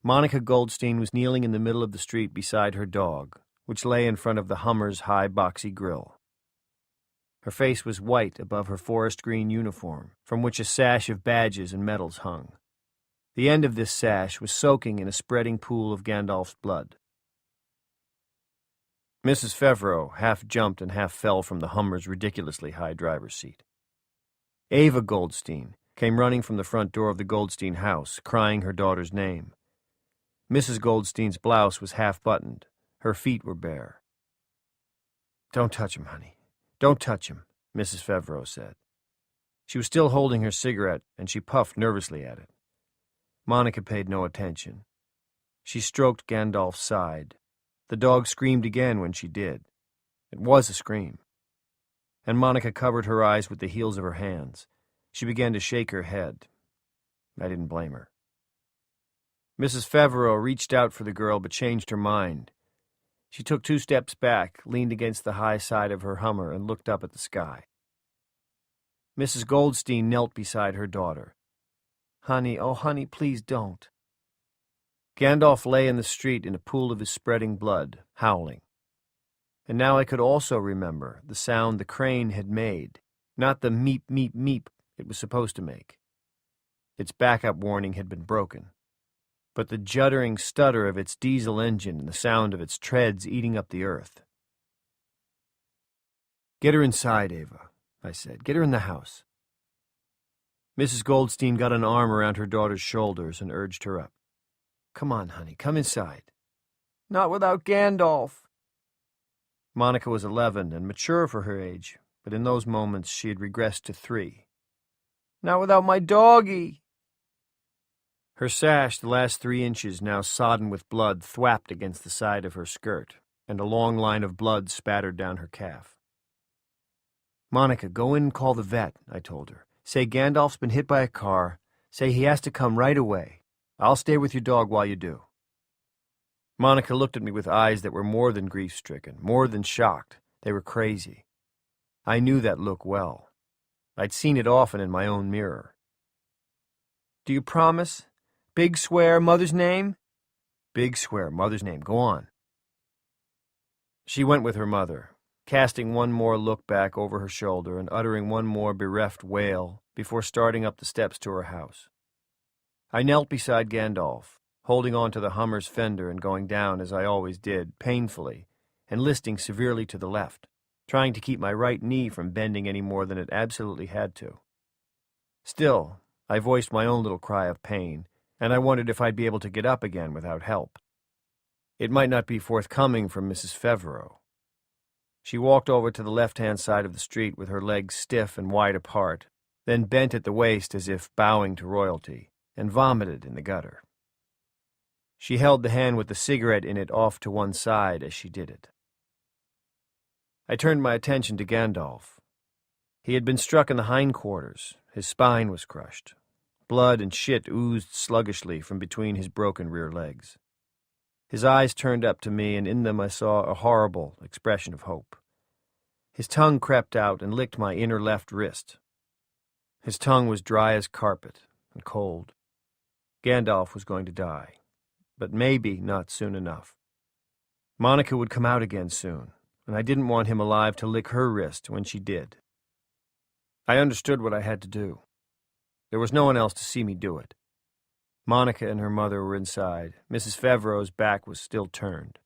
Monica Goldstein was kneeling in the middle of the street beside her dog, which lay in front of the Hummer's high boxy grill. Her face was white above her forest green uniform, from which a sash of badges and medals hung. The end of this sash was soaking in a spreading pool of Gandalf's blood. Mrs. Fevereau half jumped and half fell from the Hummer's ridiculously high driver's seat. Ava Goldstein came running from the front door of the Goldstein house, crying her daughter's name. Mrs. Goldstein's blouse was half-buttoned, Her feet were bare. "Don't touch him, honey. Don't touch him," Mrs. Fevereux said. She was still holding her cigarette, and she puffed nervously at it. Monica paid no attention. She stroked Gandalf's side. The dog screamed again when she did. It was a scream. And Monica covered her eyes with the heels of her hands. She began to shake her head. I didn't blame her. Mrs. Fevereux reached out for the girl but changed her mind. She took 2 steps back, leaned against the high side of her Hummer, and looked up at the sky. Mrs. Goldstein knelt beside her daughter. "Honey, oh honey, please don't." Gandalf lay in the street in a pool of his spreading blood, howling. And now I could also remember the sound the crane had made, not the meep, meep, meep it was supposed to make. Its backup warning had been broken, but the juddering stutter of its diesel engine and the sound of its treads eating up the earth. "Get her inside, Ava," I said. "Get her in the house." Mrs. Goldstein got an arm around her daughter's shoulders and urged her up. "Come on, honey, come inside." "Not without Gandalf." Monica was 11 and mature for her age, but in those moments she had regressed to 3. "Not without my doggie." Her sash, the last 3 inches now sodden with blood, thwapped against the side of her skirt, and a long line of blood spattered down her calf. "Monica, go in and call the vet," I told her. "Say Gandalf's been hit by a car. Say he has to come right away. I'll stay with your dog while you do." Monica looked at me with eyes that were more than grief-stricken, more than shocked. They were crazy. I knew that look well. I'd seen it often in my own mirror. "Do you promise? Big swear, mother's name?" "Big swear, mother's name. Go on." She went with her mother, casting one more look back over her shoulder and uttering one more bereft wail before starting up the steps to her house. I knelt beside Gandalf, holding on to the Hummer's fender and going down as I always did, painfully, and listing severely to the left, trying to keep my right knee from bending any more than it absolutely had to. Still, I voiced my own little cry of pain, and I wondered if I'd be able to get up again without help. It might not be forthcoming from Mrs. Fevereux. She walked over to the left-hand side of the street with her legs stiff and wide apart, then bent at the waist as if bowing to royalty, and vomited in the gutter. She held the hand with the cigarette in it off to one side as she did it. I turned my attention to Gandalf. He had been struck in the hindquarters. His spine was crushed. Blood and shit oozed sluggishly from between his broken rear legs. His eyes turned up to me, and in them I saw a horrible expression of hope. His tongue crept out and licked my inner left wrist. His tongue was dry as carpet and cold. Gandalf was going to die, but maybe not soon enough. Monica would come out again soon, and I didn't want him alive to lick her wrist when she did. I understood what I had to do. There was no one else to see me do it. Monica and her mother were inside. Mrs. Fevereux's back was still turned.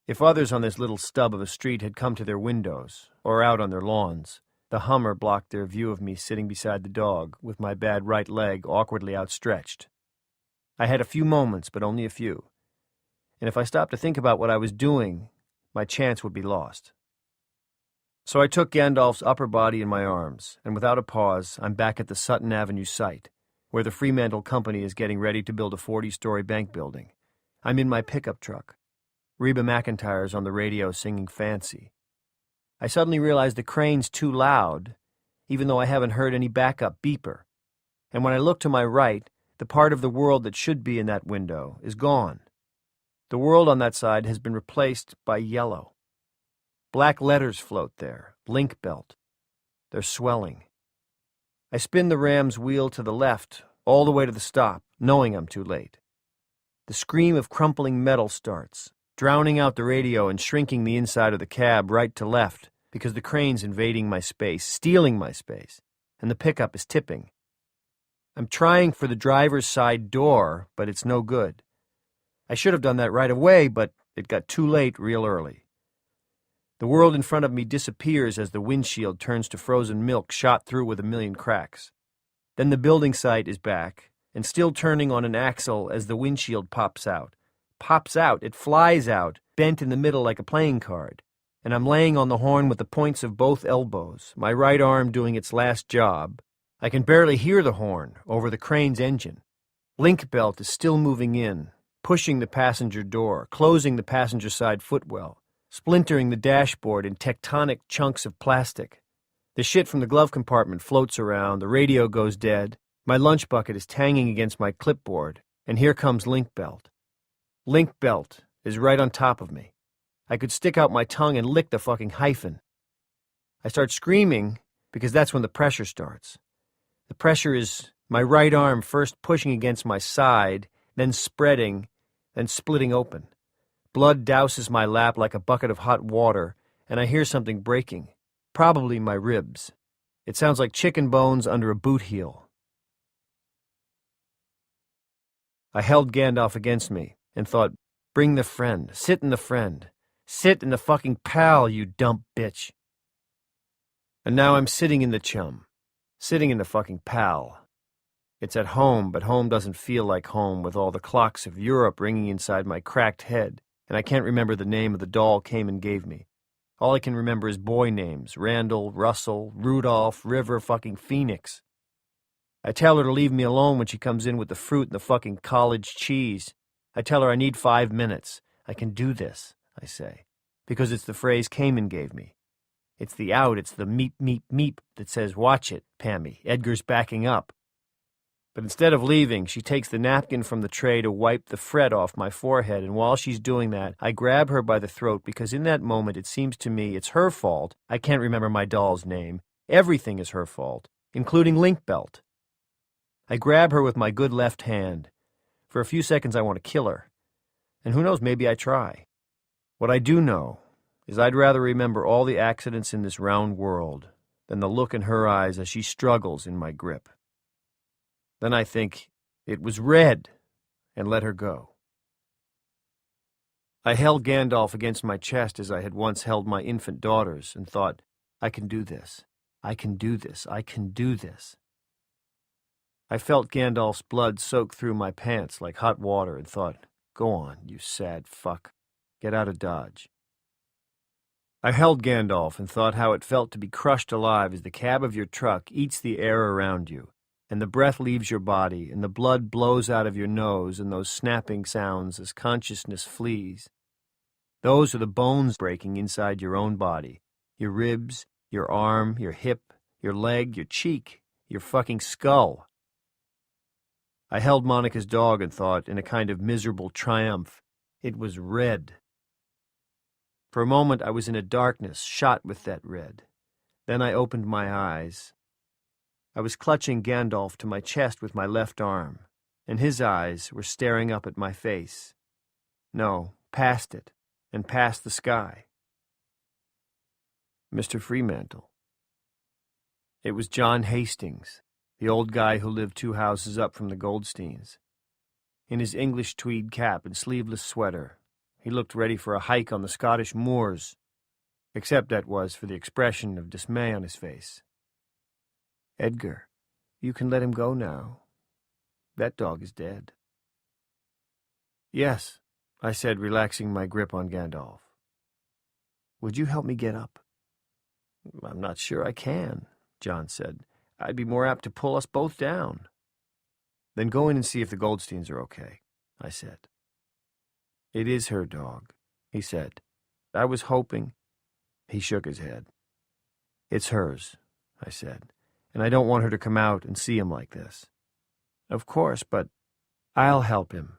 If others on this little stub of a street had come to their windows, or out on their lawns, the Hummer blocked their view of me sitting beside the dog, with my bad right leg awkwardly outstretched. I had a few moments, but only a few. And if I stopped to think about what I was doing, my chance would be lost. So I took Gandalf's upper body in my arms, and without a pause, I'm back at the Sutton Avenue site, where the Fremantle Company is getting ready to build a 40-story bank building. I'm in my pickup truck. Reba McEntire's on the radio singing Fancy. I suddenly realized the crane's too loud, even though I haven't heard any backup beeper. And when I look to my right, the part of the world that should be in that window is gone. The world on that side has been replaced by yellow. Black letters float there, link belt. They're swelling. I spin the ram's wheel to the left, all the way to the stop, knowing I'm too late. The scream of crumpling metal starts, drowning out the radio and shrinking the inside of the cab right to left, because the crane's invading my space, stealing my space, and the pickup is tipping. I'm trying for the driver's side door, but it's no good. I should have done that right away, but it got too late real early. The world in front of me disappears as the windshield turns to frozen milk shot through with a million cracks. Then the building site is back, and still turning on an axle as the windshield pops out. Pops out, it flies out, bent in the middle like a playing card, and I'm laying on the horn with the points of both elbows, my right arm doing its last job. I can barely hear the horn over the crane's engine. Link belt is still moving in, pushing the passenger door, closing the passenger side footwell, splintering the dashboard in tectonic chunks of plastic. The shit from the glove compartment floats around, the radio goes dead, my lunch bucket is tanging against my clipboard, and here comes Link belt. Link belt is right on top of me. I could stick out my tongue and lick the fucking hyphen. I start screaming because that's when the pressure starts. The pressure is my right arm first pushing against my side, then spreading, then splitting open. Blood douses my lap like a bucket of hot water, and I hear something breaking. Probably my ribs. It sounds like chicken bones under a boot heel. I held Gandalf against me and thought, bring the friend, sit in the friend. Sit in the fucking pal, you dumb bitch. And now I'm sitting in the chum. Sitting in the fucking pal. It's at home, but home doesn't feel like home with all the clocks of Europe ringing inside my cracked head, and I can't remember the name of the doll Cayman gave me. All I can remember is boy names, Randall, Russell, Rudolph, River, fucking Phoenix. I tell her to leave me alone when she comes in with the fruit and the fucking college cheese. I tell her I need 5 minutes. I can do this, I say, because it's the phrase Cayman gave me. It's the out, it's the meep, meep, meep that says, watch it, Pammy, Edgar's backing up. But instead of leaving, she takes the napkin from the tray to wipe the fret off my forehead, and while she's doing that, I grab her by the throat because in that moment it seems to me it's her fault. I can't remember my doll's name. Everything is her fault, including Link belt. I grab her with my good left hand. For a few seconds I want to kill her. And who knows, maybe I try. What I do know is I'd rather remember all the accidents in this round world than the look in her eyes as she struggles in my grip. Then I think, it was red, and let her go. I held Gandalf against my chest as I had once held my infant daughters, and thought, I can do this. I can do this. I can do this. I felt Gandalf's blood soak through my pants like hot water and thought, go on, you sad fuck. Get out of Dodge. I held Gandalf and thought how it felt to be crushed alive as the cab of your truck eats the air around you, and the breath leaves your body, and the blood blows out of your nose, and those snapping sounds as consciousness flees. Those are the bones breaking inside your own body, your ribs, your arm, your hip, your leg, your cheek, your fucking skull. I held Monica's dog and thought, in a kind of miserable triumph, it was red. For a moment I was in a darkness shot with that red. Then I opened my eyes. I was clutching Gandalf to my chest with my left arm, and his eyes were staring up at my face. No, past it, and past the sky. Mr. Fremantle. It was John Hastings, the old guy who lived 2 houses up from the Goldsteins. In his English tweed cap and sleeveless sweater, he looked ready for a hike on the Scottish moors, except that was for the expression of dismay on his face. Edgar, you can let him go now. That dog is dead. Yes, I said, relaxing my grip on Gandalf. Would you help me get up? I'm not sure I can, John said. I'd be more apt to pull us both down. Then go in and see if the Goldsteins are okay, I said. It is her dog, he said. I was hoping. He shook his head. It's hers, I said, and I don't want her to come out and see him like this. Of course, but I'll help him,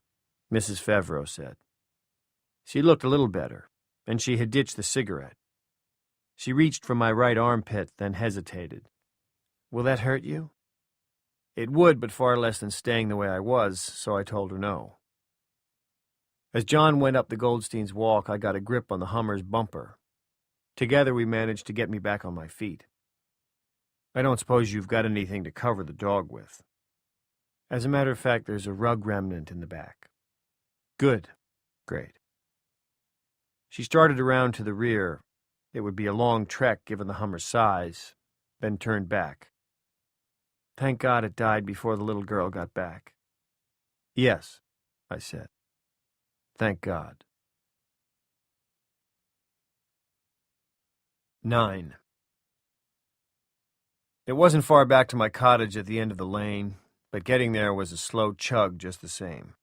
Mrs. Favreau said. She looked a little better, and she had ditched the cigarette. She reached for my right armpit, then hesitated. Will that hurt you? It would, but far less than staying the way I was, so I told her no. As John went up the Goldsteins' walk, I got a grip on the Hummer's bumper. Together we managed to get me back on my feet. I don't suppose you've got anything to cover the dog with. As a matter of fact, there's a rug remnant in the back. Good. Great. She started around to the rear. It would be a long trek given the Hummer's size, then turned back. Thank God it died before the little girl got back. Yes, I said. Thank God. 9. It wasn't far back to my cottage at the end of the lane, but getting there was a slow chug just the same.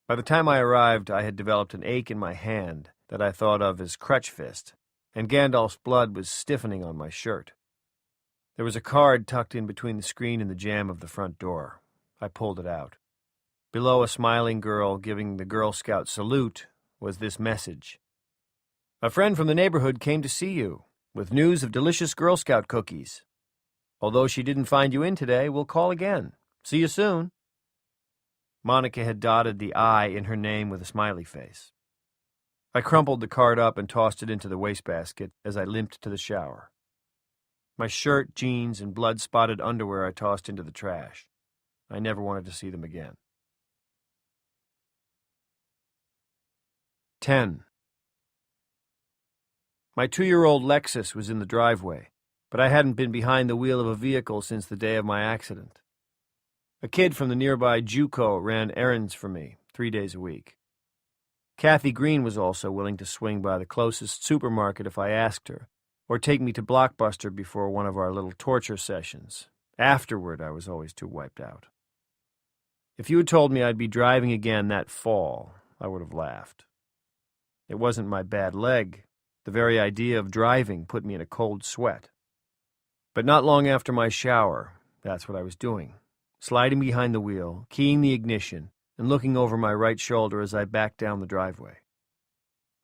By the time I arrived, I had developed an ache in my hand that I thought of as crutch fist, and Gandalf's blood was stiffening on my shirt. There was a card tucked in between the screen and the jamb of the front door. I pulled it out. Below a smiling girl giving the Girl Scout salute was this message. A friend from the neighborhood came to see you, with news of delicious Girl Scout cookies. Although she didn't find you in today, we'll call again. See you soon. Monica had dotted the I in her name with a smiley face. I crumpled the card up and tossed it into the wastebasket as I limped to the shower. My shirt, jeans, and blood-spotted underwear I tossed into the trash. I never wanted to see them again. 10. My 2-year-old Lexus was in the driveway, but I hadn't been behind the wheel of a vehicle since the day of my accident. A kid from the nearby JUCO ran errands for me 3 days a week. Kathy Green was also willing to swing by the closest supermarket if I asked her, or take me to Blockbuster before one of our little torture sessions. Afterward, I was always too wiped out. If you had told me I'd be driving again that fall, I would have laughed. It wasn't my bad leg. The very idea of driving put me in a cold sweat. But not long after my shower, that's what I was doing. Sliding behind the wheel, keying the ignition, and looking over my right shoulder as I backed down the driveway.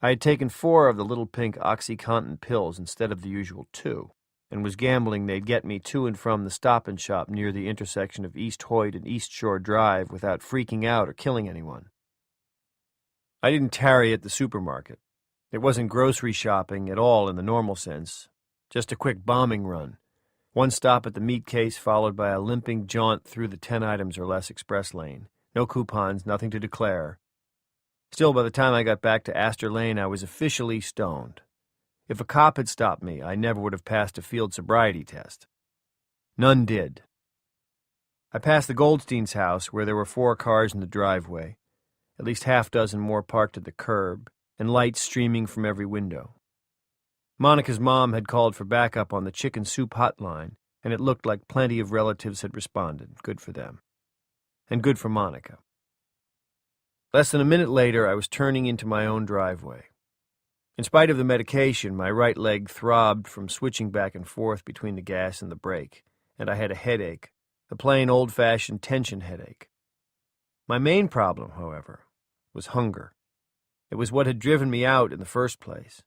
I had taken 4 of the little pink OxyContin pills instead of the usual 2, and was gambling they'd get me to and from the Stop and Shop near the intersection of East Hoyt and East Shore Drive without freaking out or killing anyone. I didn't tarry at the supermarket. It wasn't grocery shopping at all in the normal sense, just a quick bombing run. One stop at the meat case followed by a limping jaunt through the 10 items or less express lane. No coupons, nothing to declare. Still, by the time I got back to Astor Lane, I was officially stoned. If a cop had stopped me, I never would have passed a field sobriety test. None did. I passed the Goldstein's house, where there were 4 cars in the driveway, at least half dozen more parked at the curb, and lights streaming from every window. Monica's mom had called for backup on the chicken soup hotline, and it looked like plenty of relatives had responded. Good for them. And good for Monica. Less than a minute later, I was turning into my own driveway. In spite of the medication, my right leg throbbed from switching back and forth between the gas and the brake, and I had a headache, a plain old-fashioned tension headache. My main problem, however, was hunger. It was what had driven me out in the first place.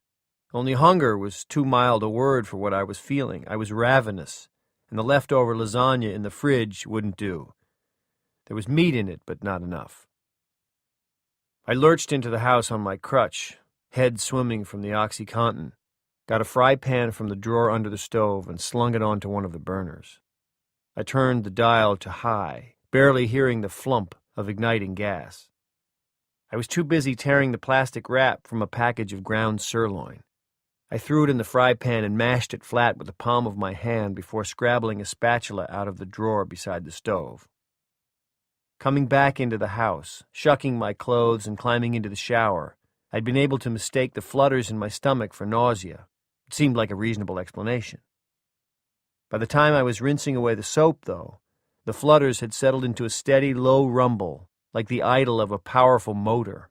Only hunger was too mild a word for what I was feeling. I was ravenous, and the leftover lasagna in the fridge wouldn't do. There was meat in it, but not enough. I lurched into the house on my crutch, head swimming from the OxyContin, got a fry pan from the drawer under the stove and slung it onto one of the burners. I turned the dial to high, barely hearing the flump of igniting gas. I was too busy tearing the plastic wrap from a package of ground sirloin. I threw it in the fry pan and mashed it flat with the palm of my hand before scrabbling a spatula out of the drawer beside the stove. Coming back into the house, shucking my clothes and climbing into the shower, I'd been able to mistake the flutters in my stomach for nausea. It seemed like a reasonable explanation. By the time I was rinsing away the soap, though, the flutters had settled into a steady, low rumble, like the idle of a powerful motor.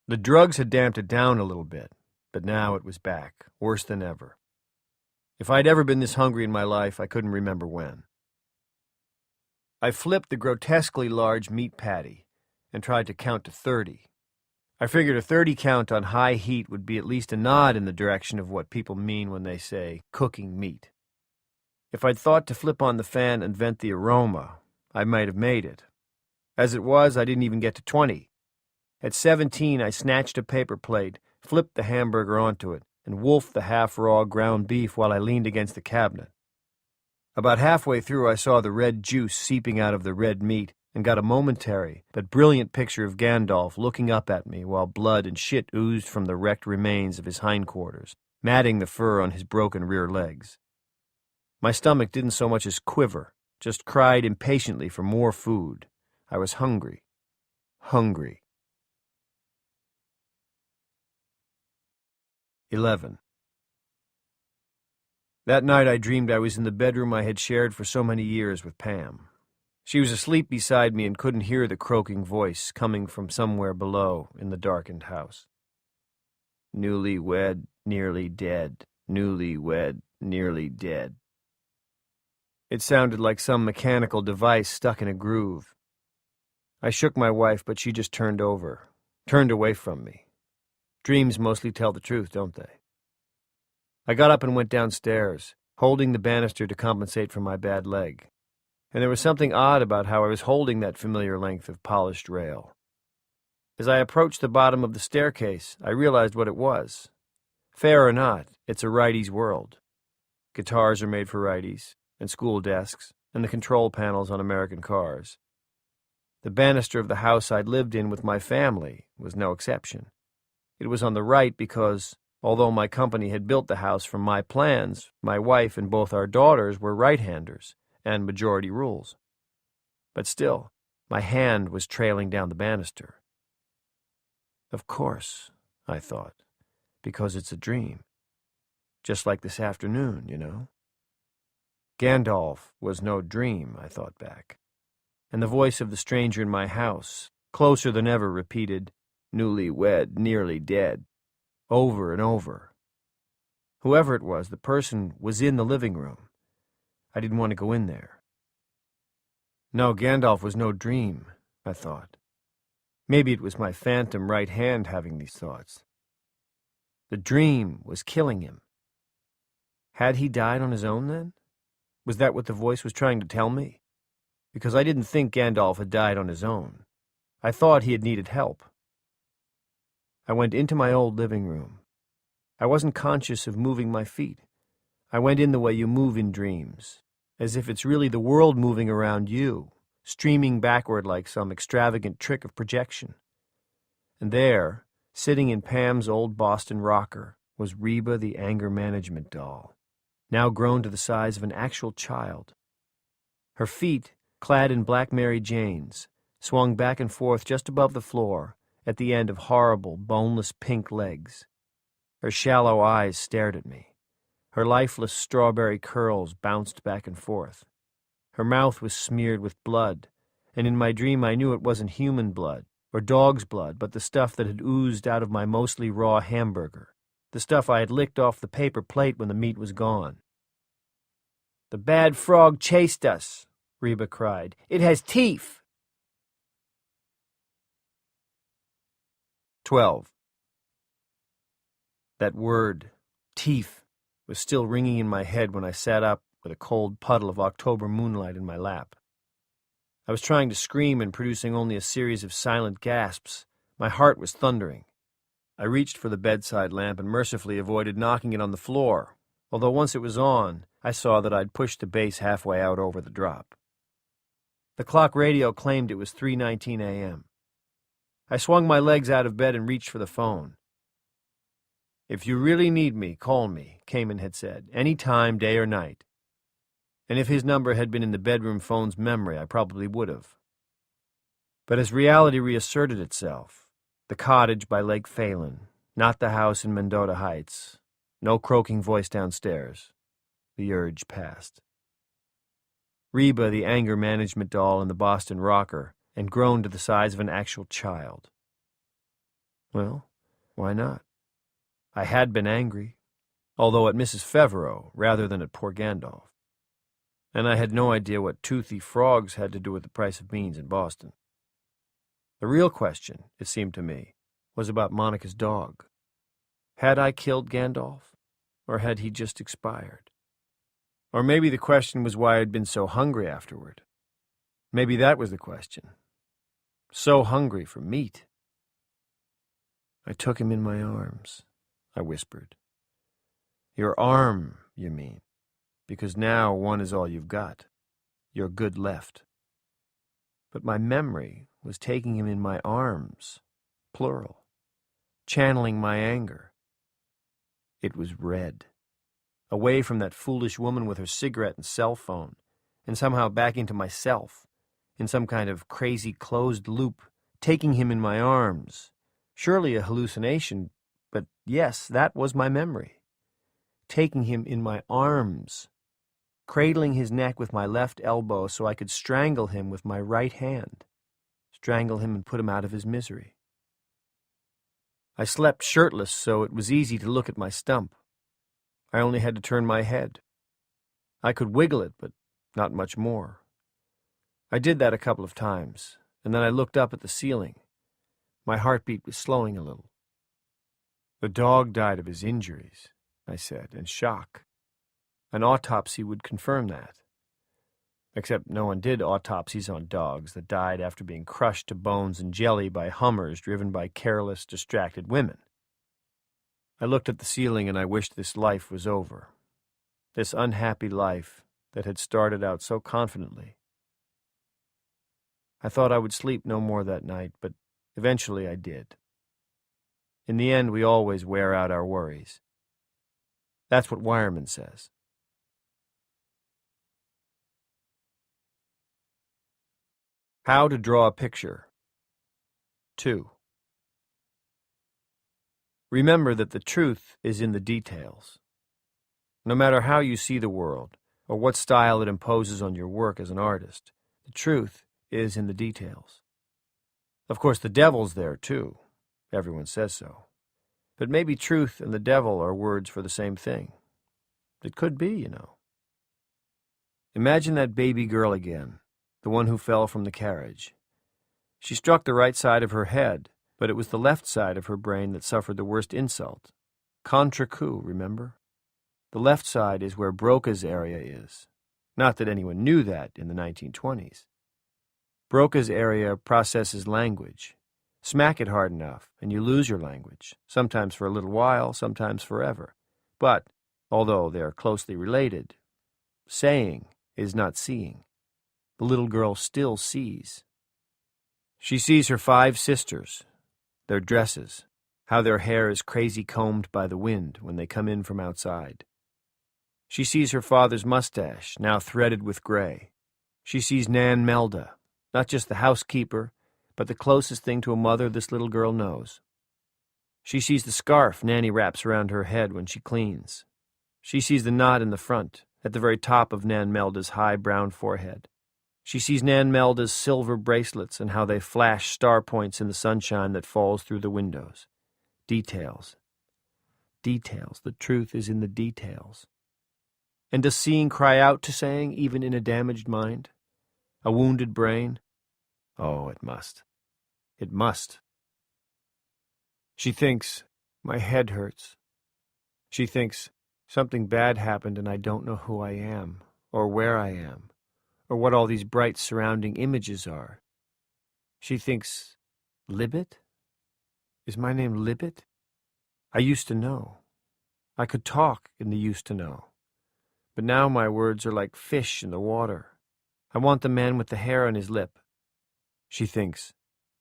The drugs had damped it down a little bit, but now it was back, worse than ever. If I'd ever been this hungry in my life, I couldn't remember when. I flipped the grotesquely large meat patty and tried to count to 30. I figured a 30 count on high heat would be at least a nod in the direction of what people mean when they say cooking meat. If I'd thought to flip on the fan and vent the aroma, I might have made it. As it was, I didn't even get to 20. At 17, I snatched a paper plate, flipped the hamburger onto it, and wolfed the half-raw ground beef while I leaned against the cabinet. About halfway through, I saw the red juice seeping out of the red meat and got a momentary but brilliant picture of Gandalf looking up at me while blood and shit oozed from the wrecked remains of his hindquarters, matting the fur on his broken rear legs. My stomach didn't so much as quiver, just cried impatiently for more food. I was hungry. Hungry. 11. That night I dreamed I was in the bedroom I had shared for so many years with Pam. She was asleep beside me and couldn't hear the croaking voice coming from somewhere below in the darkened house. Newly wed, nearly dead. Newly wed, nearly dead. It sounded like some mechanical device stuck in a groove. I shook my wife, but she just turned away from me. Dreams mostly tell the truth, don't they? I got up and went downstairs, holding the banister to compensate for my bad leg. And there was something odd about how I was holding that familiar length of polished rail. As I approached the bottom of the staircase, I realized what it was. Fair or not, it's a righty's world. Guitars are made for righties, and school desks, and the control panels on American cars. The banister of the house I'd lived in with my family was no exception. It was on the right because, although my company had built the house from my plans, my wife and both our daughters were right-handers, and majority rules. But still, my hand was trailing down the banister. Of course, I thought, because it's a dream. Just like this afternoon, you know. Gandalf was no dream, I thought back. And the voice of the stranger in my house, closer than ever, repeated, "Newly wed, nearly dead," over and over. Whoever it was, the person was in the living room. I didn't want to go in there. No, Gandalf was no dream, I thought. Maybe it was my phantom right hand having these thoughts. The dream was killing him. Had he died on his own then? Was that what the voice was trying to tell me? Because I didn't think Gandalf had died on his own. I thought he had needed help. I went into my old living room. I wasn't conscious of moving my feet. I went in the way you move in dreams, as if it's really the world moving around you, streaming backward like some extravagant trick of projection. And there, sitting in Pam's old Boston rocker, was Reba the anger management doll, now grown to the size of an actual child. Her feet, clad in black Mary Janes, swung back and forth just above the floor at the end of horrible, boneless pink legs. Her shallow eyes stared at me. Her lifeless strawberry curls bounced back and forth. Her mouth was smeared with blood, and in my dream I knew it wasn't human blood or dog's blood, but the stuff that had oozed out of my mostly raw hamburger, the stuff I had licked off the paper plate when the meat was gone. "The bad frog chased us," Reba cried. "It has teeth." 12. That word, teeth, was still ringing in my head when I sat up with a cold puddle of October moonlight in my lap. I was trying to scream and producing only a series of silent gasps. My heart was thundering. I reached for the bedside lamp and mercifully avoided knocking it on the floor, although once it was on, I saw that I'd pushed the base halfway out over the drop. The clock radio claimed it was 3:19 a.m. I swung my legs out of bed and reached for the phone. "If you really need me, call me," Kamen had said, "any time, day or night." And if his number had been in the bedroom phone's memory, I probably would have. But as reality reasserted itself, the cottage by Lake Phelan, not the house in Mendota Heights, no croaking voice downstairs, the urge passed. Reba, the anger management doll in the Boston rocker, and grown to the size of an actual child. Well, why not? I had been angry, although at Mrs. Fevereux rather than at poor Gandalf. And I had no idea what toothy frogs had to do with the price of beans in Boston. The real question, it seemed to me, was about Monica's dog. Had I killed Gandalf, or had he just expired? Or maybe the question was why I'd been so hungry afterward. Maybe that was the question. So hungry for meat. I took him in my arms, I whispered. "Your arm, you mean, because now one is all you've got. Your good left." But my memory was taking him in my arms, plural, channeling my anger. It was red. Away from that foolish woman with her cigarette and cell phone, and somehow back into myself, in some kind of crazy closed loop, taking him in my arms. Surely a hallucination, but yes, that was my memory. taking him in my arms, cradling his neck with my left elbow so I could strangle him with my right hand, strangle him and put him out of his misery. I slept shirtless, so it was easy to look at my stump. I only had to turn my head. I could wiggle it, but not much more. I did that a couple of times, and then I looked up at the ceiling. My heartbeat was slowing a little. The dog died of his injuries, I said, and shock. An autopsy would confirm that. Except no one did autopsies on dogs that died after being crushed to bones and jelly by Hummers driven by careless, distracted women. I looked at the ceiling and I wished this life was over. This unhappy life that had started out so confidently. I thought I would sleep no more that night, but eventually I did. In the end, we always wear out our worries. That's what Wireman says. How to draw a picture. 2. Remember that the truth is in the details. No matter how you see the world, or what style it imposes on your work as an artist, the truth is in the details. Of course, the devil's there too. Everyone says so. But maybe truth and the devil are words for the same thing. It could be, you know. Imagine that baby girl again. The one who fell from the carriage. She struck the right side of her head, but it was the left side of her brain that suffered the worst insult. Contre coup, remember? The left side is where Broca's area is. Not that anyone knew that in the 1920s. Broca's area processes language. Smack it hard enough, and you lose your language, sometimes for a little while, sometimes forever. But, although they are closely related, saying is not seeing. The little girl still sees. She sees her 5 sisters, their dresses, how their hair is crazy combed by the wind when they come in from outside. She sees her father's mustache, now threaded with gray. She sees Nan Melda, not just the housekeeper, but the closest thing to a mother this little girl knows. She sees the scarf Nanny wraps around her head when she cleans. She sees the knot in the front, at the very top of Nan Melda's high brown forehead. She sees Nan Melda's silver bracelets and how they flash star points in the sunshine that falls through the windows. Details. Details. The truth is in the details. And does seeing cry out to saying, even in a damaged mind? A wounded brain? Oh, it must. It must. She thinks, my head hurts. She thinks, something bad happened and I don't know who I am, or where I am, or what all these bright surrounding images are. She thinks, Libet? Is my name Libet? I used to know. I could talk in the used to know. But now my words are like fish in the water. I want the man with the hair on his lip. She thinks,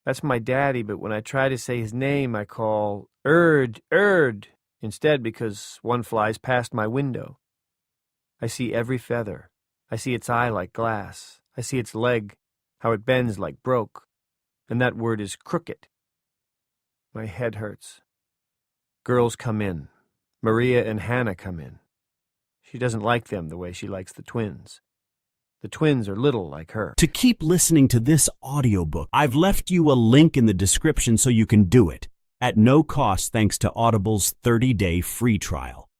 that's my daddy, but when I try to say his name, I call, Erd, instead because one flies past my window. I see every feather. I see its eye like glass. I see its leg, how it bends like broke. And that word is crooked. My head hurts. Girls come in. Maria and Hannah come in. She doesn't like them the way she likes the twins. The twins are little like her. To keep listening to this audiobook, I've left you a link in the description so you can do it, at no cost thanks to Audible's 30-day free trial.